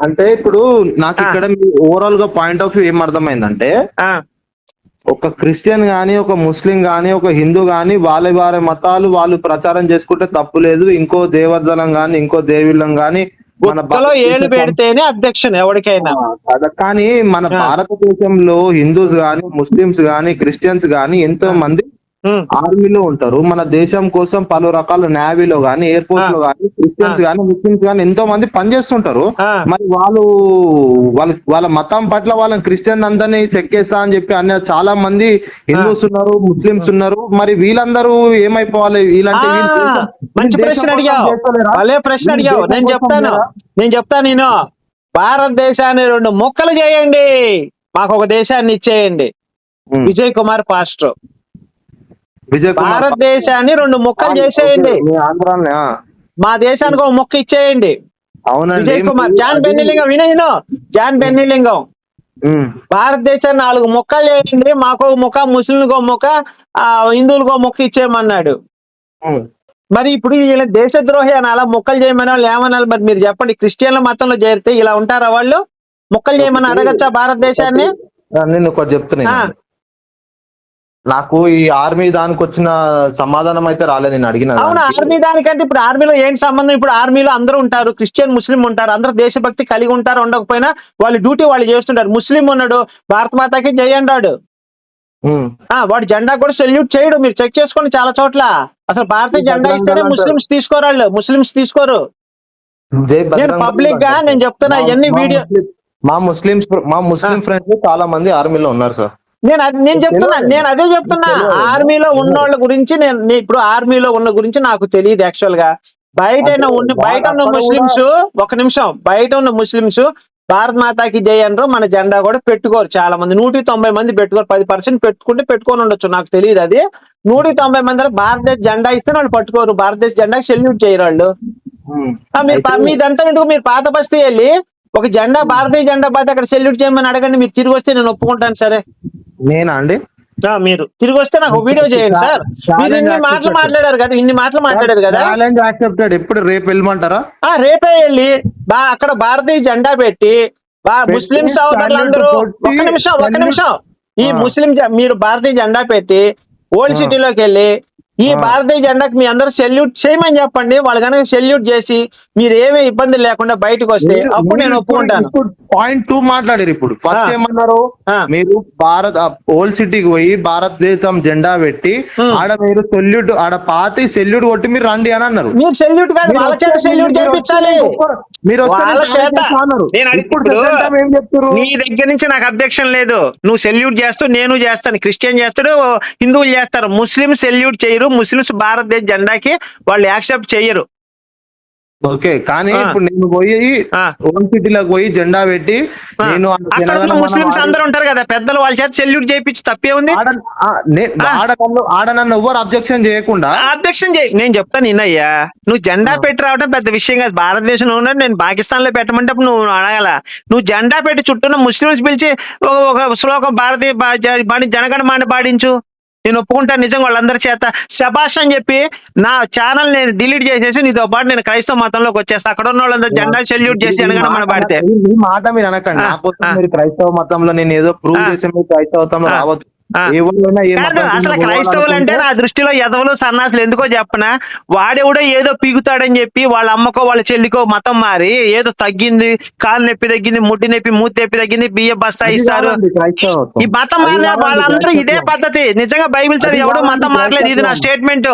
Speaker 1: అంటే ఇప్పుడు నాకు ఇక్కడ ఓవరాల్ గా పాయింట్ ఆఫ్ వ్యూ ఏం అర్థమైందంటే, ఒక క్రిస్టియన్ గాని, ఒక ముస్లిం గాని, ఒక హిందూ గాని వాళ్ళ మతాలు వాళ్ళు ప్రచారం చేసుకుంటే తప్పు లేదు. ఇంకో దేవదలం గాని, ఇంకో దేవిలం గాని
Speaker 2: మన ఏళ్ళు పెడితేనే అబ్జెక్షన్ ఎవరికైనా.
Speaker 1: కానీ మన భారతదేశంలో హిందూస్ గాని, ముస్లిమ్స్ గాని, క్రిస్టియన్స్ గాని ఎంతో మంది ఆర్మీలో ఉంటారు. మన దేశం కోసం పలు రకాల నేవీలో గాని, ఎయిర్ ఫోర్స్ లో గాని, క్రిస్టియన్స్ గాని, ముస్లిమ్స్ గాని ఎంతో మంది పనిచేస్తుంటారు. మరి వాళ్ళ మతం పట్ల వాళ్ళని క్రిస్టియన్ అందరినీ చెక్కేస్తా అని చెప్పి అన్న చాలా మంది హిందూస్ ఉన్నారు, ముస్లిమ్స్ ఉన్నారు. మరి వీళ్ళందరూ ఏమైపోవాలి? ఇలాంటి
Speaker 2: మంచి ప్రశ్న అడిగావు, భలే ప్రశ్న అడిగావు. నేను చెప్తాను. భారతదేశాన్ని 2 ముక్కలు చేయండి, మాకు ఒక దేశాన్ని ఇచ్చేయండి. విజయ్ కుమార్ పాస్టర్ భారతదేశాన్ని 2 ముక్కలు చేసేయండి, మా దేశానికి ఒక ముక్క ఇచ్చేయండి. విజయ్ కుమార్, జాన్ బెన్నీలింగం వినో, జాన్ బెన్నీలింగం భారతదేశాన్ని 4 ముక్కలు చేయండి, మాకు ఒక ముక్క, ముస్లింలకు ఒక ముక్క, హిందువులకు ఒక ముక్క ఇచ్చేయమన్నాడు. మరి ఇప్పుడు వీళ్ళ దేశద్రోహి అని అలా ముక్కలు చేయమని వాళ్ళు ఏమనాలి? మరి మీరు చెప్పండి. క్రిస్టియన్ల మతంలో చేరితే ఇలా ఉంటారా వాళ్ళు? ముక్కలు చేయమని అడగచ్చా భారతదేశాన్ని?
Speaker 1: నేను ఒకటి చెప్తున్నా. నాకు ఈ ఆర్మీ దానికి వచ్చిన సమాధానం అయితే రాలేదు నేను అడిగిన
Speaker 2: అవును,
Speaker 1: దానికి.
Speaker 2: ఆర్మీ దానికంటే ఇప్పుడు ఆర్మీలో ఏంటి సంబంధం? ఇప్పుడు ఆర్మీలో అందరూ ఉంటారు, క్రిస్టియన్ ముస్లిం ఉంటారు, అందరూ దేశభక్తి కలిగి ఉంటారు, ఉండకపోయినా వాళ్ళ డ్యూటీ వాళ్ళు చేస్తుంటారు. ముస్లిం ఉన్నాడు, భారత మాతకి జై అంటాడు,
Speaker 1: ఉమ్.
Speaker 2: వాడు జెండా కూడా సెల్యూట్ చేయడు. మీరు చెక్ చేసుకోండి చాలా చోట్ల. అసలు భారతీయ జెండా ఇస్తేనే ముస్లిమ్స్ తీసుకోరు, వాళ్ళు ముస్లిమ్స్ తీసుకోరు.
Speaker 1: జై
Speaker 2: నేను
Speaker 1: బజరంగ
Speaker 2: పబ్లిక్ గా నేను చెప్తున్నా ఎన్ని వీడియో.
Speaker 1: మా ముస్లిం ఫ్రెండ్స్ చాలా మంది ఆర్మీలో ఉన్నారు సార్.
Speaker 2: నేను చెప్తున్నా, నేను అదే చెప్తున్నా. ఆర్మీలో ఉన్నోళ్ళ గురించి నేను ఇప్పుడు ఆర్మీలో ఉన్న గురించి నాకు తెలియదు యాక్చువల్ గా. బయట ఉన్న ముస్లిమ్స్, ఒక నిమిషం, బయట ఉన్న ముస్లిమ్స్ భారత్ మాతాకి జై అనరు, మన జెండా కూడా పెట్టుకోరు. చాలా మంది 190 మంది పెట్టుకోరు. 10% పెట్టుకుంటే పెట్టుకొని ఉండొచ్చు, నాకు తెలియదు అది. 190 మంది భారతదేశ జెండా ఇస్తే వాళ్ళు పట్టుకోరు, భారతదేశ జెండాకి సెల్యూట్ చేయరు వాళ్ళు. మీదంతా ఎందుకు? మీరు పాత బస్తీ వెళ్ళి ఒక జెండా, భారతీయ జెండా బాధ అక్కడ సెల్యూట్ చేయమని అడగండి. మీరు తిరిగి వస్తే నేను ఒప్పుకుంటాను. సరే,
Speaker 1: నేనా అండి?
Speaker 2: మీరు తిరిగి వస్తే నాకు వీడియో చేయండి సార్. మీరు ఇన్ని మాటలు మాట్లాడారు కదా, ఇన్ని మాటలు మాట్లాడారు కదా.
Speaker 1: Challenge accepted. ఎప్పుడు రేపు వెళ్ళమంటారా?
Speaker 2: రేపే వెళ్ళి అక్కడ భారతీయ జెండా పెట్టి ముస్లిం సోదరులందరూ, ఒక్క నిమిషం, ఈ ముస్లిం మీరు భారతీయ జెండా పెట్టి ఓల్డ్ సిటీలోకి వెళ్ళి ఈ భారతీయ జెండాకి మీ అందరూ సెల్యూట్ చేయమని చెప్పండి. వాళ్ళు కనుక సెల్యూట్ చేసి మీరు ఏమీ ఇబ్బంది లేకుండా బయటకు వస్తే అప్పుడు నేను ఒప్పుకుంటాను.
Speaker 1: పాయింట్ 2 మాట్లాడారు. ఇప్పుడు ఫస్ట్ ఏమన్నారు? మీరు ఓల్డ్ సిటీకి పోయి భారతదేశం జెండా పెట్టి ఆడ మీరు సెల్యూట్, ఆడ పాతి సెల్యూట్ కొట్టి మీరు రండి అని అన్నారు.
Speaker 2: మీరు సెల్యూట్ కాదు, వాళ్ళ చేత సెల్యూట్ చేయించాలి.
Speaker 1: మీరు
Speaker 2: వాళ్ళ చేత. నీ దగ్గర నుంచి నాకు అబ్జెక్షన్ లేదు. నువ్వు సెల్యూట్ చేస్తూ నేను చేస్తాను, క్రిస్టియన్ చేస్తాడు, హిందువులు చేస్తారు, ముస్లిం సెల్యూట్ చేయరు. ముస్లిమ్స్ భారతదేశ జెండాకి వాళ్ళు యాక్సెప్ట్ చేయరు.
Speaker 1: ఓకే, కానీ ఇప్పుడు నేను పోయి ఓల్డ్ సిటీలోకి పోయి జెండా పెట్టి నేను
Speaker 2: ముస్లిమ్స్ అందరూ ఉంటారు కదా పెద్దలు, వాళ్ళ చేత సెల్యూట్ చేయించి తప్పే ఉంది.
Speaker 1: ఆడ నన్ను ఎవరు అబ్జెక్షన్ చేయకుండా
Speaker 2: అబ్జెక్షన్ చేయి. నేను చెప్తాను నిన్నయ్యా, నువ్వు జెండా పెట్టి రావడం పెద్ద విషయం కాదు. భారతదేశంలో ఉన్నాడు, నేను పాకిస్తాన్ లో పెట్టమంటే నువ్వు అడగాల. నువ్వు జెండా పెట్టి చుట్టూ ముస్లిమ్స్ పిలిచి ఒక శ్లోకం భారతీయ జనగణమన పాడించు, నేను ఒప్పుకుంటాను. నిజంగా వాళ్ళందరి చేత శబాష్ అని చెప్పి నా ఛానల్ నేను డిలీట్ చేసేసి నీతో పాటు నేను క్రైస్తవ మతంలోకి వచ్చేస్తా. అక్కడ ఉన్న వాళ్ళందరూ జెండా సెల్యూట్ చేసి జనగణమన పాడితే.
Speaker 1: ఈ మాట మీరు అనకండి. నాకోసం మీరు క్రైస్తవ మతంలో నేను ఏదో ప్రూవ్ చేసి మీరు క్రైస్తవ మతంలో రావచ్చు.
Speaker 2: అసలు క్రైస్తవులు అంటే నా దృష్టిలో ఎదవలు సన్నాసులు. ఎందుకో చెప్పనా, వాడెవడో ఏదో పీగుతాడని చెప్పి వాళ్ళ అమ్మకో వాళ్ళ చెల్లికో మతం మారి ఏదో తగ్గింది, కాలు నొప్పి తగ్గింది, ముడ్డి నొప్పి, మూతి నొప్పి తగ్గింది, బియ్య బస్తా ఇస్తారు. ఈ మతం మారిన వాళ్ళందరూ ఇదే పద్ధతి. నిజంగా బైబిల్ చదివి ఎవడు మతం మారలేదు. ఇది నా స్టేట్మెంట్.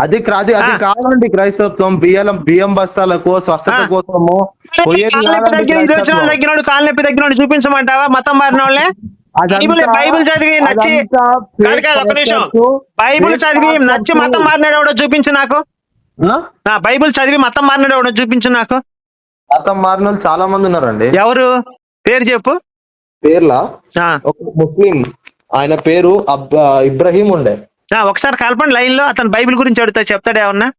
Speaker 1: అది కాదండి క్రైస్తవత్వం. బియ్యం బస్తాలకు స్వస్థత కోసము
Speaker 2: తగ్గినాడు, కాలు నొప్పి తగ్గినాడు చూపించమంటావా మతం మారిన వాళ్ళే? బైబిల్ చదివి నచ్చి ఒక నిమిషం, బైబిల్ చదివి నచ్చి మతం మారినాడు ఎవడో చూపించు నాకు. బైబిల్ చదివి మతం మారినాడు ఎవడో చూపించు నాకు.
Speaker 1: మతం మారిన వాళ్ళు చాలా మంది ఉన్నారండి.
Speaker 2: ఎవరు? పేరు చెప్పు.
Speaker 1: పేర్లా? ఒక ముస్లిం, ఆయన పేరు ఇబ్రహీం ఉండే.
Speaker 2: ఒకసారి కలపండి లైన్ లో, అతను బైబిల్ గురించి అడుగుతా, చెప్తాడు ఏమన్నా.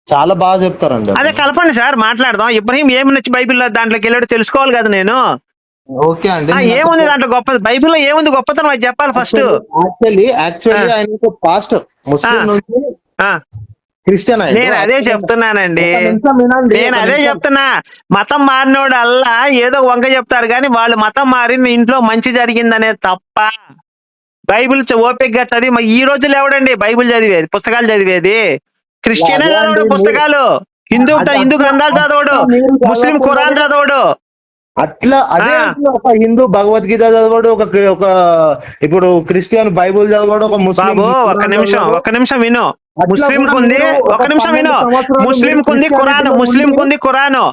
Speaker 1: చాలా బాగా చెప్తారండి.
Speaker 2: అదే కలపండి సార్, మాట్లాడదాం. ఇబ్రహీం ఏమి నచ్చి బైబిల్లో దాంట్లోకి వెళ్ళాడు తెలుసుకోవాలి కదా నేను.
Speaker 1: ఓకే అండి,
Speaker 2: ఏముంది దాంట్లో గొప్ప? బైబిల్లో ఏముంది గొప్పతనం అది చెప్పాలి ఫస్ట్.
Speaker 1: యాక్చువల్లీ ఆయన ఒక పాస్టర్, ముస్లిం నుంచి క్రిస్టియన్.
Speaker 2: నేను అదే చెప్తున్నానండి, నేను అదే చెప్తున్నా. మతం మారినోడు అల్లా ఏదో వంక చెప్తారు కానీ వాళ్ళు మతం మారింది ఇంట్లో మంచి జరిగిందనే తప్ప బైబిల్ ఓపికగా చదివి ఈ రోజులు ఎవడండి బైబిల్ చదివేది, పుస్తకాలు చదివేది? క్రిస్టియనే చదవడు పుస్తకాలు, హిందూ గ్రంథాలు చదవడు, ముస్లిం ఖురాన్ చదవడు.
Speaker 1: అట్లా అదే ఒక హిందూ భగవద్గీత చదవడు, ఒక ఇప్పుడు క్రిస్టియన్ బైబుల్ చదవడు, ఒక ముస్లిం.
Speaker 2: ఒక నిమిషం విను. ముస్లిం కుంది, ఒక నిమిషం విను. ముస్లిం కుంది ఖురాను,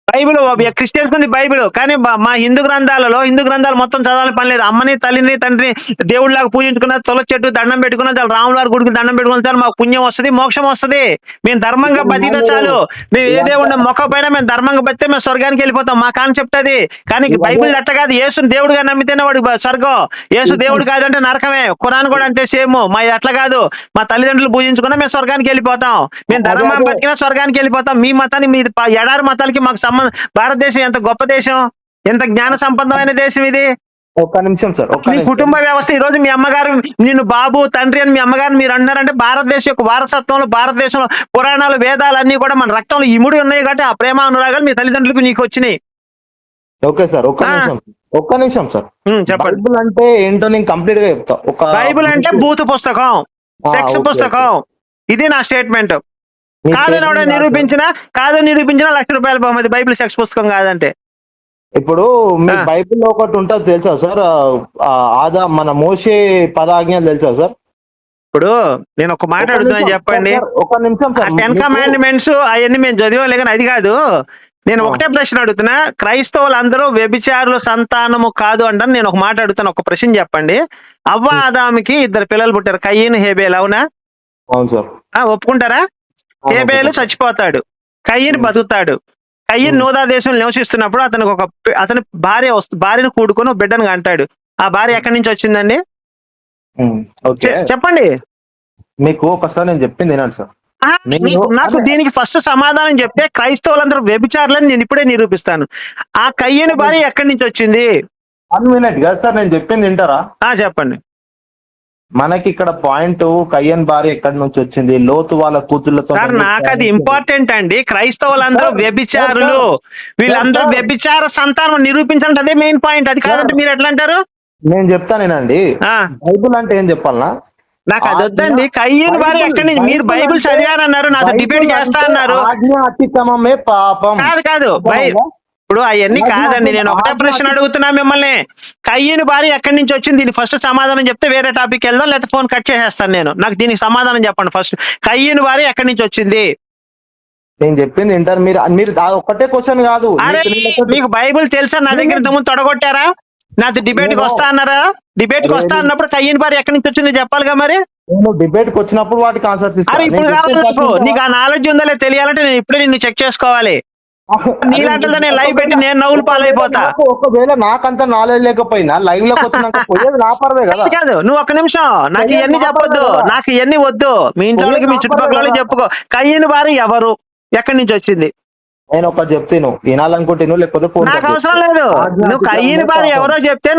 Speaker 2: బైబిల్. క్రిస్టియన్స్ కుంది బైబిల్. కానీ మా హిందూ గ్రంథాలు మొత్తం చదవాలని పని లేదు. అమ్మని, తల్లిని, తండ్రిని దేవుడిలాగా పూజించుకున్న, తులసి చెట్టు దండం పెట్టుకున్న, రాముల వారి గుడికి దండం పెట్టుకున్న మాకు పుణ్యం వస్తుంది, మోక్షం వస్తుంది. మేము ధర్మంగా బతికితే చాలు. మేము ఏ దేవుడిని మొక్కపోయినా మేము ధర్మంగా బతితే మేము స్వర్గానికి వెళ్ళిపోతాం. మా కాన్సెప్ట్ అది. కానీ బైబిల్ అట్ట కాదు. యేసుని దేవుడిగా నమ్మితేనే వాడు స్వర్గం, యేసు దేవుడు కాదంటే నరకమే. ఖురాన్ కూడా అంతే సేమ్. మా అట్లా కాదు. మా తల్లిదండ్రులు పూజించుకున్నా మేము స్వర్గానికి వెళ్ళిపోతాం. మేము ధర్మం బతికినా స్వర్గానికి వెళ్ళిపోతాం. మీ మతాన్ని, మీ ఎడారి మతాలకి మాకు సంబంధం. భారతదేశం ఎంత గొప్ప దేశం, ఎంత జ్ఞాన సంపన్నమైన దేశం ఇది.
Speaker 1: ఒక్క నిమిషం సార్.
Speaker 2: మీ కుటుంబ వ్యవస్థ ఈ రోజు మీ అమ్మగారు నిన్ను బాబు తండ్రి అని మీ అమ్మగారు మీరు అన్నారంటే భారతదేశం యొక్క వారసత్వంలో, భారతదేశంలో పురాణాలు వేదాలు అన్ని కూడా మన రక్తంలో ఇముడి ఉన్నాయి కాబట్టి ఆ ప్రేమ అనురాగాలు మీ తల్లిదండ్రులకు నీకు వచ్చినాయి.
Speaker 1: ఓకే సార్,
Speaker 2: ఆ.
Speaker 1: ఒక్క నిమిషం సార్.
Speaker 2: చెప్పండి.
Speaker 1: బైబిల్ అంటే ఏంటో నేను కంప్లీట్ గా చెప్తా.
Speaker 2: బైబిల్ అంటే బూతు పుస్తకం, సెక్స్
Speaker 1: ఓకే,
Speaker 2: పుస్తకం. ఇది నా స్టేట్మెంట్.
Speaker 1: మీ
Speaker 2: కాదని
Speaker 1: statement కాదు
Speaker 2: నిరూపించిన ₹1,00,000 బహుమతి. బైబిల్ సెక్స్ పుస్తకం కాదంటే.
Speaker 1: ఇప్పుడు మీ
Speaker 2: ఆ.
Speaker 1: బైబిల్లో ఒకటి ఉంటుంది తెలుసా సార్? ఆదా మన మోషే పదాజ్ఞలు తెలుసా సార్?
Speaker 2: ఇప్పుడు నేను ఒక మాట అడుగుతున్నా, చెప్పండి.
Speaker 1: ఒక నిమిషం
Speaker 2: ఆ
Speaker 1: సార్.
Speaker 2: 10 కమాండ్మెంట్స్ అవన్నీ మేము చదివాలే కానీ అది కాదు. నేను ఒకటే ప్రశ్న అడుగుతున్నా. క్రైస్తవులందరూ వ్యభిచారుల సంతానము కాదు అంటాను. నేను ఒక మాట అడుగుతాను, ఒక ప్రశ్న చెప్పండి. అవ్వ ఆదాముకి 2 పిల్లలు పుట్టారు, కయ్యను హేబేలు, అవునా?
Speaker 1: అవును సార్.
Speaker 2: ఒప్పుకుంటారా? హేబేలు చచ్చిపోతాడు, కయ్యను బతుకుతాడు. కయ్యను నూదా దేశంలో నివసిస్తున్నప్పుడు అతని భార్యను కూడుకొని ఒక బిడ్డను అంటాడు. ఆ భార్య ఎక్కడి నుంచి వచ్చిందండి?
Speaker 1: ఓకే,
Speaker 2: చెప్పండి.
Speaker 1: మీకు ఒకసారి నేను చెప్పింది వినండి సార్.
Speaker 2: నాకు దీనికి ఫస్ట్ సమాధానం చెప్తే క్రైస్తవులందరూ వ్యభిచారులని నేను ఇప్పుడే నిరూపిస్తాను. ఆ కయ్యని భార్య ఎక్కడి నుంచి వచ్చింది?
Speaker 1: 1 మినిట్ కదా సార్, నేను చెప్పింది వింటారా?
Speaker 2: చెప్పండి.
Speaker 1: మనకి ఇక్కడ పాయింట్, కయ్యన్ భార్య ఎక్కడి నుంచి వచ్చింది, లోతు వాళ్ళ కూతుళ్ళతో.
Speaker 2: సార్ నాకు అది ఇంపార్టెంట్ అండి. క్రైస్తవులందరూ వ్యభిచారులు, వీళ్ళందరూ వ్యభిచార సంతానం నిరూపించాలంటే అదే మెయిన్ పాయింట్. అది కాదంటే మీరు ఎట్లా అంటారు?
Speaker 1: నేను చెప్తానేనండి. బైబుల్ అంటే ఏం చెప్పాలనా?
Speaker 2: నాకు అది వద్దండి. కయ్యను భార్య ఎక్కడి నుంచి? మీరు బైబిల్ చదివారన్నారు, నాతో డిబేట్ చేస్తా అన్నారు.
Speaker 1: ఆజ్ఞ అతిక్రమమే పాపం.
Speaker 2: కాదు ఇప్పుడు అవన్నీ కాదండి. నేను ఒకటే ప్రశ్న అడుగుతున్నా మిమ్మల్ని. కయ్యను భార్య ఎక్కడి నుంచి వచ్చింది? దీని ఫస్ట్ సమాధానం చెప్తే వేరే టాపిక్ వెళ్దాం, లేకపోతే ఫోన్ కట్ చేసేస్తాను నేను. నాకు దీనికి సమాధానం చెప్పండి ఫస్ట్. కయ్యను భార్య ఎక్కడి నుంచి వచ్చింది?
Speaker 1: నేను చెప్పింది వింటారు మీరు. ఒక్కటే క్వశ్చన్ కాదు.
Speaker 2: అరే మీకు బైబిల్ తెలుసా? నా దగ్గర ఇంతకుముందు తొడగొట్టారా? నాతో డిబేట్ కి వస్తా అన్నారా? డిబేట్ కి వస్తా అన్నప్పుడు కయ్యను భార్య ఎక్కడి నుంచి వచ్చింది చెప్పాలిగా మరి.
Speaker 1: నేను డిబేట్ కి వచ్చినప్పుడు వాటికి ఆన్సర్స్ ఇస్తాను.
Speaker 2: అరే ఇప్పుడు కావాలి నీకు ఆ నాలెడ్జ్ ఉందా లేదా తెలియాలంటే నేను ఇప్పుడే నిన్ను చెక్ చేసుకోవాలి. నీలాంటితో నేను లైవ్ పెట్టి నేను నవ్వులు పాలైపోతా.
Speaker 1: ఒకవేళ నాకంత నాలెడ్జ్ లేకపోయినా లైవ్ లోకి వచ్చినాక పోయేది నా పర్వే కదా.
Speaker 2: కాదు, నువ్వు ఒక్క నిమిషం, నాకు ఇవన్నీ చెప్పొద్దు, నాకు ఇవన్నీ వద్దు. మీ ఇంట్లో మీ చుట్టుపక్కల వాళ్ళకి చెప్పుకో. కయ్యను భార్య ఎవరు, ఎక్కడి నుంచి వచ్చింది?
Speaker 1: నేను ఒకటి చెప్తాను, వినాలనుకుంటాను, లేకపోతే ఫోన్.
Speaker 2: నాకు అవసరం లేదు. నువ్వు కయ్యను భార్య ఎవరో చెప్తే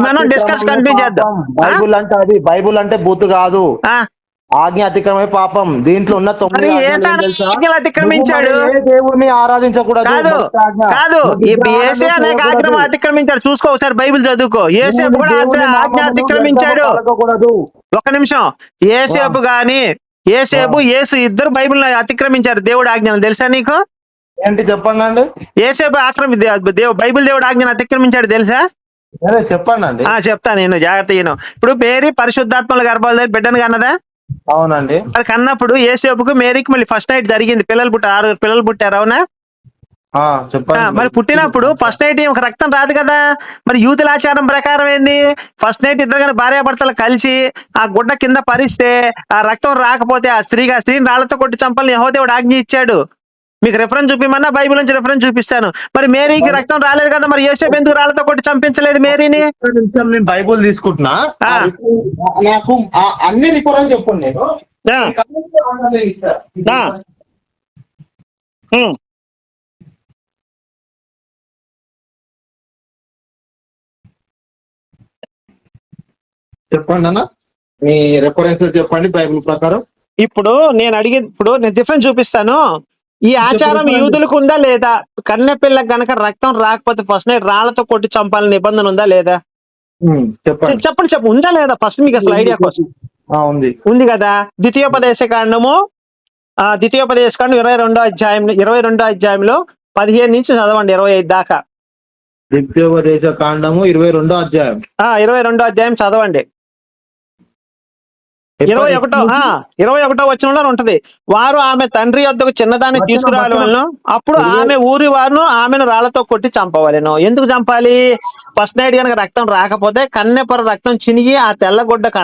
Speaker 2: మనం డిస్కస్ కంటిన్యూ చేద్దాం.
Speaker 1: బైబుల్ అంటే బూత్ కాదు, ఆజ్ఞ అతిక్రమే పాపం. దీంట్లో ఉన్న 9
Speaker 2: అతిక్రమించాడు.
Speaker 1: దేవుడిని ఆరాధించకూడదు.
Speaker 2: కాదు ఏసే అనేక ఆజ్ఞ అతిక్రమించాడు. చూసుకో ఒకసారి బైబిల్ చదువుకో. ఏసేపు కూడా ఆజ్ఞ అతిక్రమించాడు. ఒక్క నిమిషం. ఏసేపు గాని ఏసు ఇద్దరు బైబిల్ అతిక్రమించారు దేవుడు ఆజ్ఞలు. తెలుసా నీకు?
Speaker 1: ఏంటి చెప్పండి.
Speaker 2: ఏసేపు బైబిల్ దేవుడు ఆజ్ఞను అతిక్రమించాడు తెలుసా?
Speaker 1: చెప్పండి.
Speaker 2: చెప్తా నేను, జాగ్రత్త. ఇప్పుడు మేరీ పరిశుద్ధాత్మల గర్భాల బిడ్డను కన్నదా?
Speaker 1: అవునండి.
Speaker 2: మరి కన్నప్పుడు ఏసేపుకు మేరీకి మళ్ళీ ఫస్ట్ నైట్ జరిగింది. పిల్లలు పుట్టారు, 6 పిల్లలు పుట్టారు, అవునా? మరి పుట్టినప్పుడు ఫస్ట్ నైట్ ఒక రక్తం రాదు కదా. మరి యూదుల ఆచారం ప్రకారం ఏంది? ఫస్ట్ నైట్ ఇద్దరు కానీ భార్యాభర్తలు కలిసి ఆ గుడ్డ కింద పరిస్తే ఆ రక్తం రాకపోతే ఆ స్త్రీని రాళ్లతో కొట్టి చంపాలని యెహోవా ఆజ్ఞ ఇచ్చాడు. మీకు రెఫరెన్స్ చూపిమన్నా బైబిల్ నుంచి రెఫరెన్స్ చూపిస్తాను. మరి మేరీకి రక్తం రాలేదు కదా, మరి యేసేపు ఎందుకు రాళ్లతో కొట్టి చంపించలేదు మేరీని?
Speaker 1: నేను బైబుల్ తీసుకుంటున్నా, నాకు అన్ని రిఫరెన్స్ చెప్పండి. నేను చెప్పండి అన్న, మీ రెఫరెన్సెస్ చెప్పండి బైబిల్ ప్రకారం.
Speaker 2: ఇప్పుడు నేను డిఫరెన్స్ చూపిస్తాను. ఈ ఆచారం యూదులకు ఉందా లేదా? కన్నె పిల్లకి గనక రక్తం రాకపోతే ఫస్ట్ నైట్ రాళ్లతో కొట్టి చంపాలని నిబంధన ఉందా లేదా? చెప్పండి. ఉందా లేదా ఫస్ట్ మీకు అసలు ఐడియా కోసం? ఉంది కదా. ద్వితీయోపదేశ కాండము 22వ అధ్యాయంలో 15 నుంచి చదవండి 25 దాకా.
Speaker 1: ద్వితీయోపదేశ కాండము 22వ అధ్యాయం
Speaker 2: 22వ అధ్యాయం చదవండి. 21వ వచనంలో ఉంటది. వారు ఆమె తండ్రి వద్దకు చిన్నదాన్ని తీసుకురావాలను, అప్పుడు ఆమె ఊరి వారును ఆమెను రాళ్లతో కొట్టి చంపవలెను. ఎందుకు చంపాలి? ఫస్ట్ నైట్ కనుక రక్తం రాకపోతే, కన్నెపొర రక్తం చినిగి ఆ తెల్లగొడ్డకు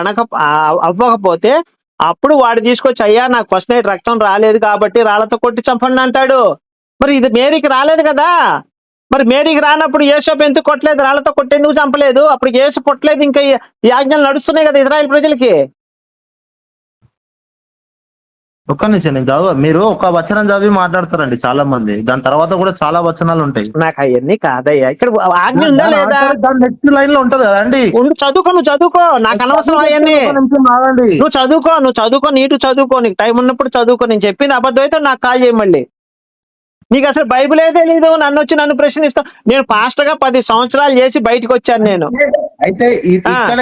Speaker 2: అవ్వకపోతే అప్పుడు వాడు తీసుకొచ్చి, అయ్యా నాకు ఫస్ట్ నైట్ రక్తం రాలేదు కాబట్టి రాళ్లతో కొట్టి చంపండి అంటాడు. మరి ఇది మేరీకి రాలేదు కదా. మరి మేరీకి రానప్పుడు యేసేపు ఎందుకు కొట్టలేదు? రాళ్లతో కొట్టి ఎందుకు చంపలేదు? అప్పుడు యేసు పుట్టలేదు, ఇంకా ఈ ఆజ్ఞలు నడుస్తున్నాయి కదా ఇజ్రాయెల్ ప్రజలకి.
Speaker 1: ఒక్క నిమిషం, నేను చదువు. మీరు ఒక వచనం చదివి మాట్లాడతారండి చాలా మంది, దాని తర్వాత కూడా చాలా వచనాలు ఉంటాయి.
Speaker 2: నాకు అవన్నీ కాదయ్యా. ఇక్కడ ఆజ్ఞ ఉందా లేదా?
Speaker 1: నెక్స్ట్ లైన్ లో ఉంటది కదండి.
Speaker 2: నువ్వు చదువుకో, నాకు అనవసరం అవన్నీ. నువ్వు చదువుకో, నీటు చదువుకో, నీకు టైం ఉన్నప్పుడు చదువుకో. నేను చెప్పింది అబద్ధం అయితే నాకు కాల్ చేయి మళ్ళీ. నీకు అసలు బైబిలే తెలీదు, నన్ను ప్రశ్నిస్తావు. నేను పాస్టర్ గా 10 సంవత్సరాలు చేసి బయటకు వచ్చాను నేను.
Speaker 1: అయితే ఇక్కడ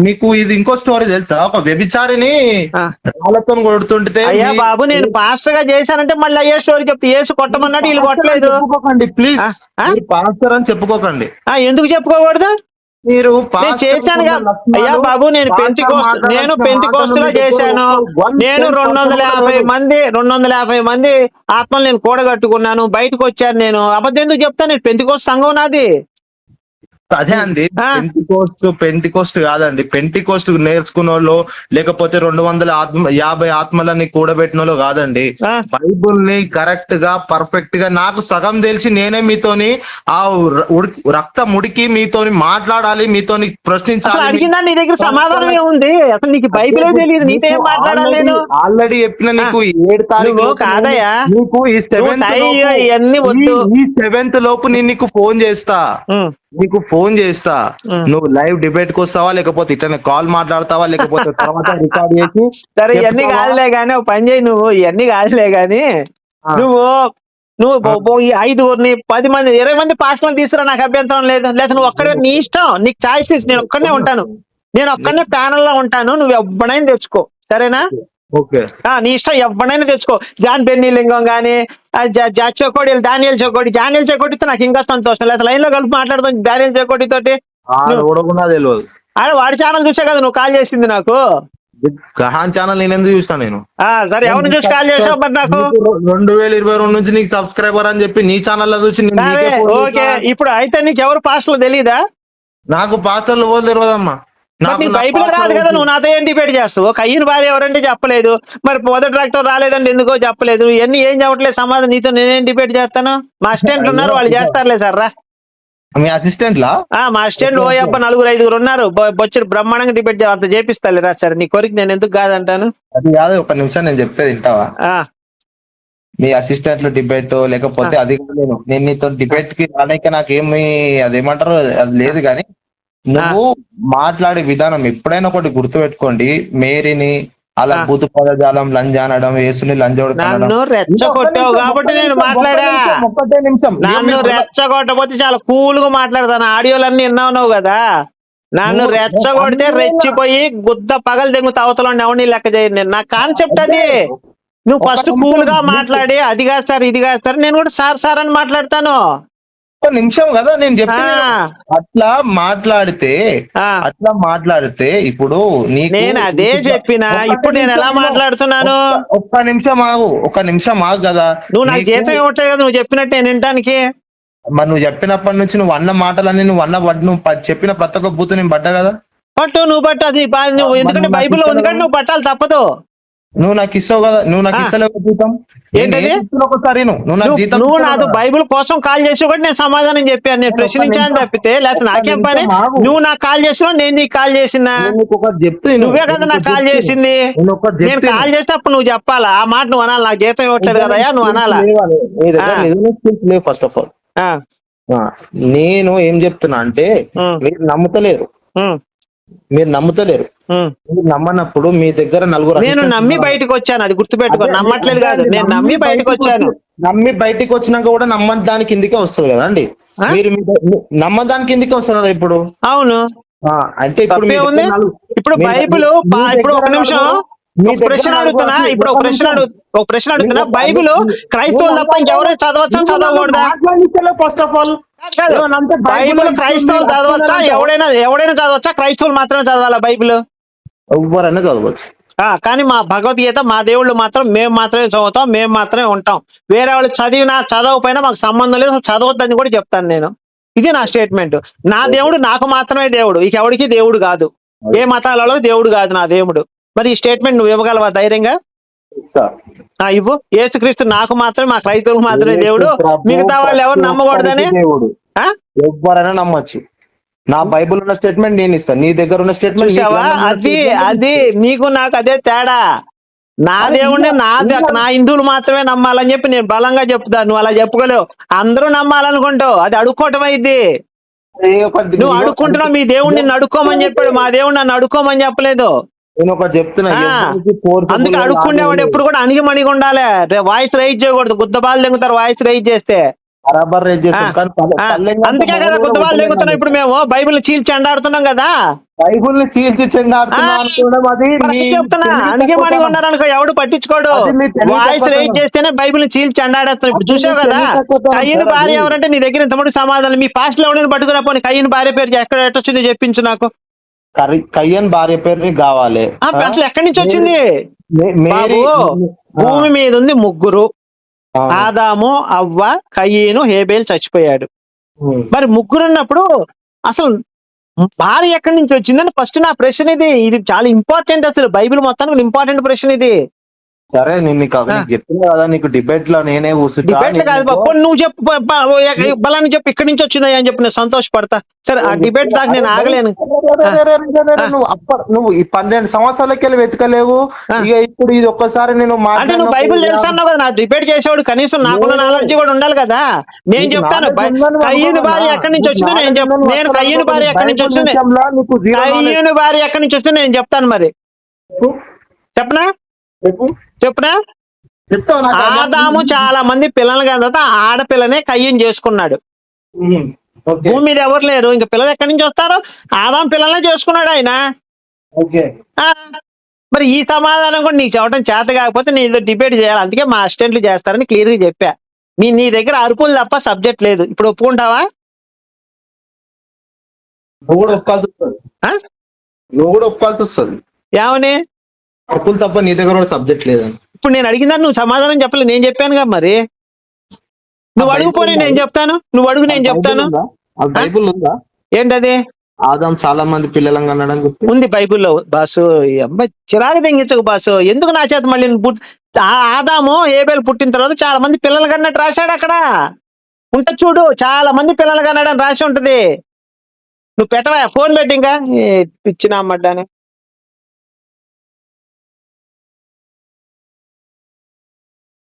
Speaker 1: మీకు ఇది ఇంకో స్టోరీ తెలుసా? ఒక వ్యభిచారిని రాళ్ళతో కొడుతుంటే,
Speaker 2: అయ్యా బాబు నేను పాస్టర్ గా చేశానంటే మళ్ళీ అయ్యే స్టోరీ చెప్తే యేసు కొట్టమన్నాడు, వీళ్ళు కొట్టలేదు.
Speaker 1: చెప్పుకోకండి ప్లీజ్, పాస్టర్ అని చెప్పుకోకండి.
Speaker 2: ఎందుకు చెప్పుకోకూడదు?
Speaker 1: మీరు
Speaker 2: నేను చేశానుగా అయ్యా బాబు, నేను పెంతికోస్తులో చేశాను. నేను 250 మంది ఆత్మలు నేను కూడగట్టుకున్నాను, బయటకు వచ్చాను. నేను అబద్ధం ఎందుకు చెప్తాను? నేను పెంతికోస్తు సంఘం నాది.
Speaker 1: అదే అండి, పెంటికోస్ట్ కాదండి. పెంటికోస్ట్ నేర్చుకున్న వాళ్ళు, లేకపోతే 250 ఆత్మలని కూడబెట్టిన వాళ్ళు కాదండి. బైబుల్ ని కరెక్ట్ గా పర్ఫెక్ట్ గా నాకు సగం తెలిసి నేనే మీతోని ఆ రక్తం ఉడికి మీతోని మాట్లాడాలి, మీతోని ప్రశ్నించాలి.
Speaker 2: అడిగిందా నీ దగ్గర సమాధానం ఏముంది? అసలు నీకు బైబిలే తెలియదు, నీతో ఏం మాట్లాడాలి? నేను
Speaker 1: ఆల్రెడీ చెప్పిన నీకు 7 తారీఖు
Speaker 2: కాదయ్యా,
Speaker 1: నీకు ఈ 7th లోపు నేను నీకు ఫోన్ చేస్తా, నువ్వు లైవ్ డిబేట్ కు వస్తావా, లేకపోతే ఇట్లా కాల్ మాట్లాడతావా, లేకపోతే తర్వాత రికార్డ్ చేసి. సరే
Speaker 2: ఇవన్నీ కాదులే గానీ ఒక పని చేయి, నువ్వు ఇవన్నీ కాదులే గానీ నువ్వు 5 10 మంది 20 మంది పాస్టర్లను తీసుకురా, నాకు అభ్యంతరం లేదు. లేదా నువ్వు ఒక్కడే, నీ ఇష్టం, నీకు చాయిసెస్. నేను ఒక్కడనే ఉంటాను, నేను ఒక్కడనే ప్యానల్ లో ఉంటాను. నువ్వు ఎవ్వడైనా తెచ్చుకో, సరేనా? నీ ఇష్టం, ఎవ్వడైనా తెచ్చుకో. జాన్ బెన్నీ లింగం గానీ, చకోడి, డానియల్ చకోడితో నాకు ఇంకా సంతోషం. లేదా లైన్ లో కలిపి మాట్లాడుతాను డానియల్ చకోడి తోటి. వాడి ఛానల్ చూసే కదా నువ్వు కాల్ చేసింది నాకు.
Speaker 1: గహాన్ ఛానల్ నేను ఎందుకు చూస్తాను? నేను
Speaker 2: సరే, ఎవరిని చూసి కాల్ చేసావు మరి నాకు?
Speaker 1: 2022 నుంచి నీకు సబ్స్క్రైబర్ అని చెప్పి నీ ఛానల్ లో చూసి.
Speaker 2: ఓకే, ఇప్పుడు అయితే నీకు ఎవరు పాస్టర్లు తెలీదా?
Speaker 1: నాకు పాస్టర్లు ఎవరు తెలియదమ్మా.
Speaker 2: బైబిల్ రాదు కదా, నువ్వు నాతో ఏం డిబేట్ చేస్తావు? కయ్యను భార్య ఎవరంటే చెప్పలేదు, మరి మొదటి రక్తం రాలేదండి ఎందుకో చెప్పలేదు. ఇవన్నీ ఏం చెప్పట్లేదు సమాధానం. నీతో నేనేం డిబేట్ చేస్తాను? మా అసిస్టెంట్ ఉన్నారు, వాళ్ళు చేస్తారులే సార్. రా,
Speaker 1: మీ అసిస్టెంట్ లా?
Speaker 2: మా అసిస్టెంట్ 4-5 ఉన్నారు, బొచ్చుడు బ్రహ్మాండంగా డిబేట్ అంత చేపిస్తాలే రా సార్. నీ కోరిక నేను ఎందుకు కాదంటాను?
Speaker 1: అది కాదు, ఒక నిమిషం నేను చెప్తే వింటావా? మీ అసిస్టెంట్ లో డిబేట్ లేకపోతే అది నేను నీతో డిబేట్ కి రాలేక నాకేమి అదేమంటారు అది లేదు. కానీ నువ్వు మాట్లాడే విధానం ఎప్పుడైనా ఒకటి గుర్తుపెట్టుకోండి. మేరీని అలా బూతు పదజాలం, లంజానడం, యేసుని
Speaker 2: నన్ను రెచ్చగొట్టావు కాబట్టి నేను మాట్లాడా. నన్ను రెచ్చగొట్టకపోతే చాలా కూల్ గా మాట్లాడతాను. ఆడియోలన్నీ విన్నావు కదా. నన్ను రెచ్చగొడితే రెచ్చిపోయి గుద్ద పగలు తెంగుతా అవతల ఎవరిని లెక్క చేయండి. నా కాన్సెప్ట్ అది. నువ్వు ఫస్ట్ కూల్ గా మాట్లాడి అది కాదు సార్ ఇది కాదు సార్, నేను కూడా సార్ అని మాట్లాడతాను.
Speaker 1: ఒక నిమిషం కదా నేను చెప్పిన. అట్లా మాట్లాడితే ఇప్పుడు
Speaker 2: నేను అదే చెప్పినా. ఇప్పుడు నేను ఎలా మాట్లాడుతున్నాను?
Speaker 1: ఒక్క నిమిషం ఆగు కదా.
Speaker 2: నువ్వు నాకు జీతం ఇవ్వట్లేదు కదా, నువ్వు చెప్పినట్టు నేను వినటానికి.
Speaker 1: మరి నువ్వు చెప్పినప్పటి నుంచి నువ్వు అన్న మాటలన్నీ నువ్వు చెప్పిన ప్రతి ఒక్క బూతు నేను పడ్డా కదా.
Speaker 2: నువ్వు పట్టు, అది నువ్వు ఎందుకంటే బైబిల్లో ఉంది కానీ నువ్వు పట్టాలి, తప్పదు.
Speaker 1: నువ్వు నాకు ఇస్తావు కదా, నువ్వు నాకు ఇస్తలేవు జీతం.
Speaker 2: ఏంటది?
Speaker 1: ఒకసారి
Speaker 2: నువ్వు నాకు బైబిల్ కోసం కాల్ చేసి కూడా నేను సమాధానం చెప్పాను, నేను ప్రశ్నించాను తప్పితే. లేకపోతే నాకేం పని? నువ్వు నాకు కాల్ చేసినావు, నేను నీకు కాల్ చేసినా. నువ్వే కదా నాకు కాల్ చేసింది. నేను కాల్ చేస్తే అప్పుడు నువ్వు చెప్పాలా ఆ మాట. నువ్వు అనాలి, నాకు జీతం ఇవ్వట్లేదు కదా నువ్వు అనాలా.
Speaker 1: ఫస్ట్ ఆఫ్ ఆల్ నేను ఏం చెప్తున్నా అంటే మీరు నమ్ముతలేరు. మీరు నమ్మనప్పుడు మీ దగ్గర నలుగురు.
Speaker 2: నేను నమ్మి బయటకు వచ్చాను, అది గుర్తుపెట్టుకో. నమ్మట్లేదు కాదు, నేను నమ్మి బయటకు వచ్చాను.
Speaker 1: నమ్మి బయటకు వచ్చినాక కూడా నమ్మదాని కిందికే వస్తుంది కదా అండి. మీరు నమ్మదాని కిందికే వస్తుంది కదా ఇప్పుడు.
Speaker 2: అవును,
Speaker 1: అంటే
Speaker 2: ఇప్పుడు బైబిల్. ఇప్పుడు ఒక నిమిషం ప్రశ్న అడుగుతున్నా. ఇప్పుడు ఒక ప్రశ్న అడుగుతున్నా. బైబిల్ క్రైస్తవులు తప్ప ఇంకెవరైనా చదవచ్చా, చదవకూడదా?
Speaker 1: ఫస్ట్ ఆఫ్ ఆల్
Speaker 2: బైబిల్ క్రైస్తవులు చదవచ్చా? ఎవడైనా చదవచ్చా? క్రైస్తవులు మాత్రమే చదవాలా బైబిల్?
Speaker 1: ఎవరైనా చదవచ్చు.
Speaker 2: కానీ మా భగవద్గీత, మా దేవుళ్ళు మాత్రం మేము మాత్రమే చదువుతాం, మేము మాత్రమే ఉంటాం. వేరే వాళ్ళు చదివినా చదవకపోయినా మాకు సంబంధం లేదు, చదవద్దని కూడా చెప్తాను నేను. ఇది నా స్టేట్మెంట్. నా దేవుడు నాకు మాత్రమే దేవుడు, ఇక ఎవరికి దేవుడు కాదు. ఏ మతాలలో దేవుడు కాదు నా దేవుడు. మరి ఈ స్టేట్మెంట్ నువ్వు ఇవ్వగలవా ధైర్యంగా? ఇవ్వు. యేసుక్రీస్తు నాకు మాత్రమే, మా క్రైస్తవులకు మాత్రమే దేవుడు, మిగతా వాళ్ళు ఎవరు నమ్మకూడదని.
Speaker 1: ఎవరైనా నమ్మచ్చు. నా బైబుల్ ఉన్న స్టేట్మెంట్ నేను ఇస్తాను, నీ దగ్గర ఉన్న స్టేట్మెంట్.
Speaker 2: అది నీకు నాకు అదే తేడా. నా దేవుడిని నా హిందువులు మాత్రమే నమ్మాలని చెప్పి నేను బలంగా చెప్తాను. నువ్వు అలా చెప్పుకోలేవు. అందరూ నమ్మాలనుకుంటావు, అది అడుక్కోవటం అయింది. నువ్వు అడుక్కుంటున్నావు. మీ దేవుడిని నన్ను అడుక్కోమని చెప్పాడు, మా దేవుడు నన్ను అడుక్కోమని చెప్పలేదు.
Speaker 1: నేను ఒకటి చెప్తున్నా,
Speaker 2: ఆ,
Speaker 1: ఎవరికి forcible
Speaker 2: అందుకే
Speaker 1: గా
Speaker 2: అడుక్కునేవాడు
Speaker 1: లాగలేదు.
Speaker 2: ఎప్పుడు కూడా అణిగి ఉండాలి. వాయిస్ రైజ్ చేయకూడదు, గుద్దబాలు దెంగుతారు వాయిస్ రైజ్ చేస్తే.
Speaker 1: బరాబర్ రేట్
Speaker 2: ఆ,
Speaker 1: చేస్తాం, కానీ
Speaker 2: ఆ,
Speaker 1: పల్లెంగా
Speaker 2: అందుకే కదా
Speaker 1: మొగలు కూడా
Speaker 2: గుద్దబాలు
Speaker 1: ఉంటలేరు
Speaker 2: దెంగుతున్నాం ఇప్పుడు మేము, బైబిల్ చీల్చి ఎండాడుతున్నాం కదా.
Speaker 1: బైబుల్ ని చీల్చి
Speaker 2: ఆ,
Speaker 1: చెండాడుతున్నాం అనుకోవడం అది
Speaker 2: మరి
Speaker 1: మీ
Speaker 2: అదే చెప్తున్నా,
Speaker 1: తెలివి
Speaker 2: అణిగి
Speaker 1: తక్కువతనం.
Speaker 2: ఉన్నారనుకో ఎవడు పట్టించుకోడు.
Speaker 1: అది మీ తెలివి
Speaker 2: వాయిస్ రైజ్
Speaker 1: తక్కువతనం.
Speaker 2: చేస్తేనే బైబిల్ చీల్చి ఎండాడేస్తాం. ఇప్పుడు
Speaker 1: అది మీ
Speaker 2: చూసావు కదా,
Speaker 1: తెలివి తక్కువతనం
Speaker 2: కయ్యను
Speaker 1: సార్ అది.
Speaker 2: భార్య ఎవరంటే నీ దగ్గర ఇంతమంది సమాధానం. మీ పాస్ట్లో ఎవరైనా పట్టుకురా పోనీ, కయ్యను భార్య పేరు ఎక్కడ ఎట్టొచ్చిందో చెప్పించు నాకు.
Speaker 1: కయ్యన్ భార్య పేరు నీకు కావాలి.
Speaker 2: అసలు ఎక్కడి నుంచి
Speaker 1: మేరీ
Speaker 2: వచ్చింది బాబు?
Speaker 1: మేరీ
Speaker 2: భూమి మీద ఉంది ముగ్గురు,
Speaker 1: అవును.
Speaker 2: ఆదాము, అవ్వ, కయ్యను, హేబేల్ చచ్చిపోయాడు. మరి ముగ్గురు ఉన్నప్పుడు అసలు భార్య ఎక్కడి నుంచి వచ్చిందని ఫస్ట్ నా ప్రశ్న ఇది. ఇది చాలా ఇంపార్టెంట్, అసలు బైబిల్ మొత్తానికి ఇంపార్టెంట్ ప్రశ్న ఇది.
Speaker 1: సరే, నేను నీకు చెప్తున్నా కదా, నీకు డిబేట్ లో నేనే కూర్చుంటా.
Speaker 2: డిబేట్లు కాదు బాబు, నువ్వు చెప్పు బలాన్ని చెప్పు, ఇక్కడి నుంచి వచ్చిందా అని చెప్పి నేను సంతోషపడతా. సరే, ఆ డిబేట్ దాకా నేను ఆగలేను.
Speaker 1: నువ్వు ఈ 12 సంవత్సరాలకి వెళ్ళి వెతకలేవు. ఇక ఇప్పుడు ఇది ఒక్కసారి నేను
Speaker 2: అంటే నువ్వు బైబిల్ తెలుసు అన్నావు కదా, నా డిబేట్ చేసేవాడు కనీసం నాకున్న నాలెడ్జ్ కూడా ఉండాలి కదా. నేను చెప్తాను కయ్యను భార్య ఎక్కడి నుంచి వచ్చిందో నేను కయ్యను భార్య ఎక్కడి నుంచి వచ్చింది, కయ్యను భార్య ఎక్కడి నుంచి వస్తే నేను చెప్తాను. మరి చెప్పనా చెప్పునా? ఆదాము చాలా మంది పిల్లలు కదా, ఆడపిల్లనే కయ్యం చేసుకున్నాడు. భూమి మీద ఎవరు లేరు, ఇంకా పిల్లలు ఎక్కడి నుంచి వస్తారు? ఆదాం పిల్లలనే చేసుకున్నాడు ఆయన. ఆ, మరి ఈ సమాధానం కూడా నీకు చెప్పడం చేత కాకపోతే నీ డిబేట్ చేయాలి. అందుకే మా అసిస్టెంట్లు చేస్తారని క్లియర్ గా చెప్పా. నీ దగ్గర అరుపులు తప్ప సబ్జెక్ట్ లేదు. ఇప్పుడు ఒప్పుకుంటావా?
Speaker 1: నువ్వు కూడా ఒప్పుకోవాల్సి వస్తుంది.
Speaker 2: ఏమని?
Speaker 1: అరుపులు తప్ప నీ దగ్గర కూడా సబ్జెక్ట్ లేదని.
Speaker 2: ఇప్పుడు నేను అడిగినా నువ్వు సమాధానం చెప్పలేదు, నేను చెప్పాను కదా. మరి నువ్వు అడుగుపోయి నేను చెప్తాను, నువ్వు అడుగు నేను చెప్తాను.
Speaker 1: బైబుల్ ఉందా?
Speaker 2: ఏంటది?
Speaker 1: ఆదాం చాలా మంది పిల్లలను కన్నాడని చెప్పి
Speaker 2: ఉంది బైబిల్లో బాసు. ఈ అమ్మాయి చిరాకు తెంగించకు బాసు, ఎందుకు నా చేత మళ్ళీ ఆదాము హేబేలు పుట్టిన తర్వాత చాలా మంది పిల్లలు కన్నట్టు రాశాడు అక్కడ. ఉంట చూడు, చాలా మంది పిల్లలు కన్నాడని రాసి ఉంటది. నువ్వు పెట్టవా ఫోన్ పెట్టి, ఇంకా ఇచ్చిన అమ్మడ్డాని.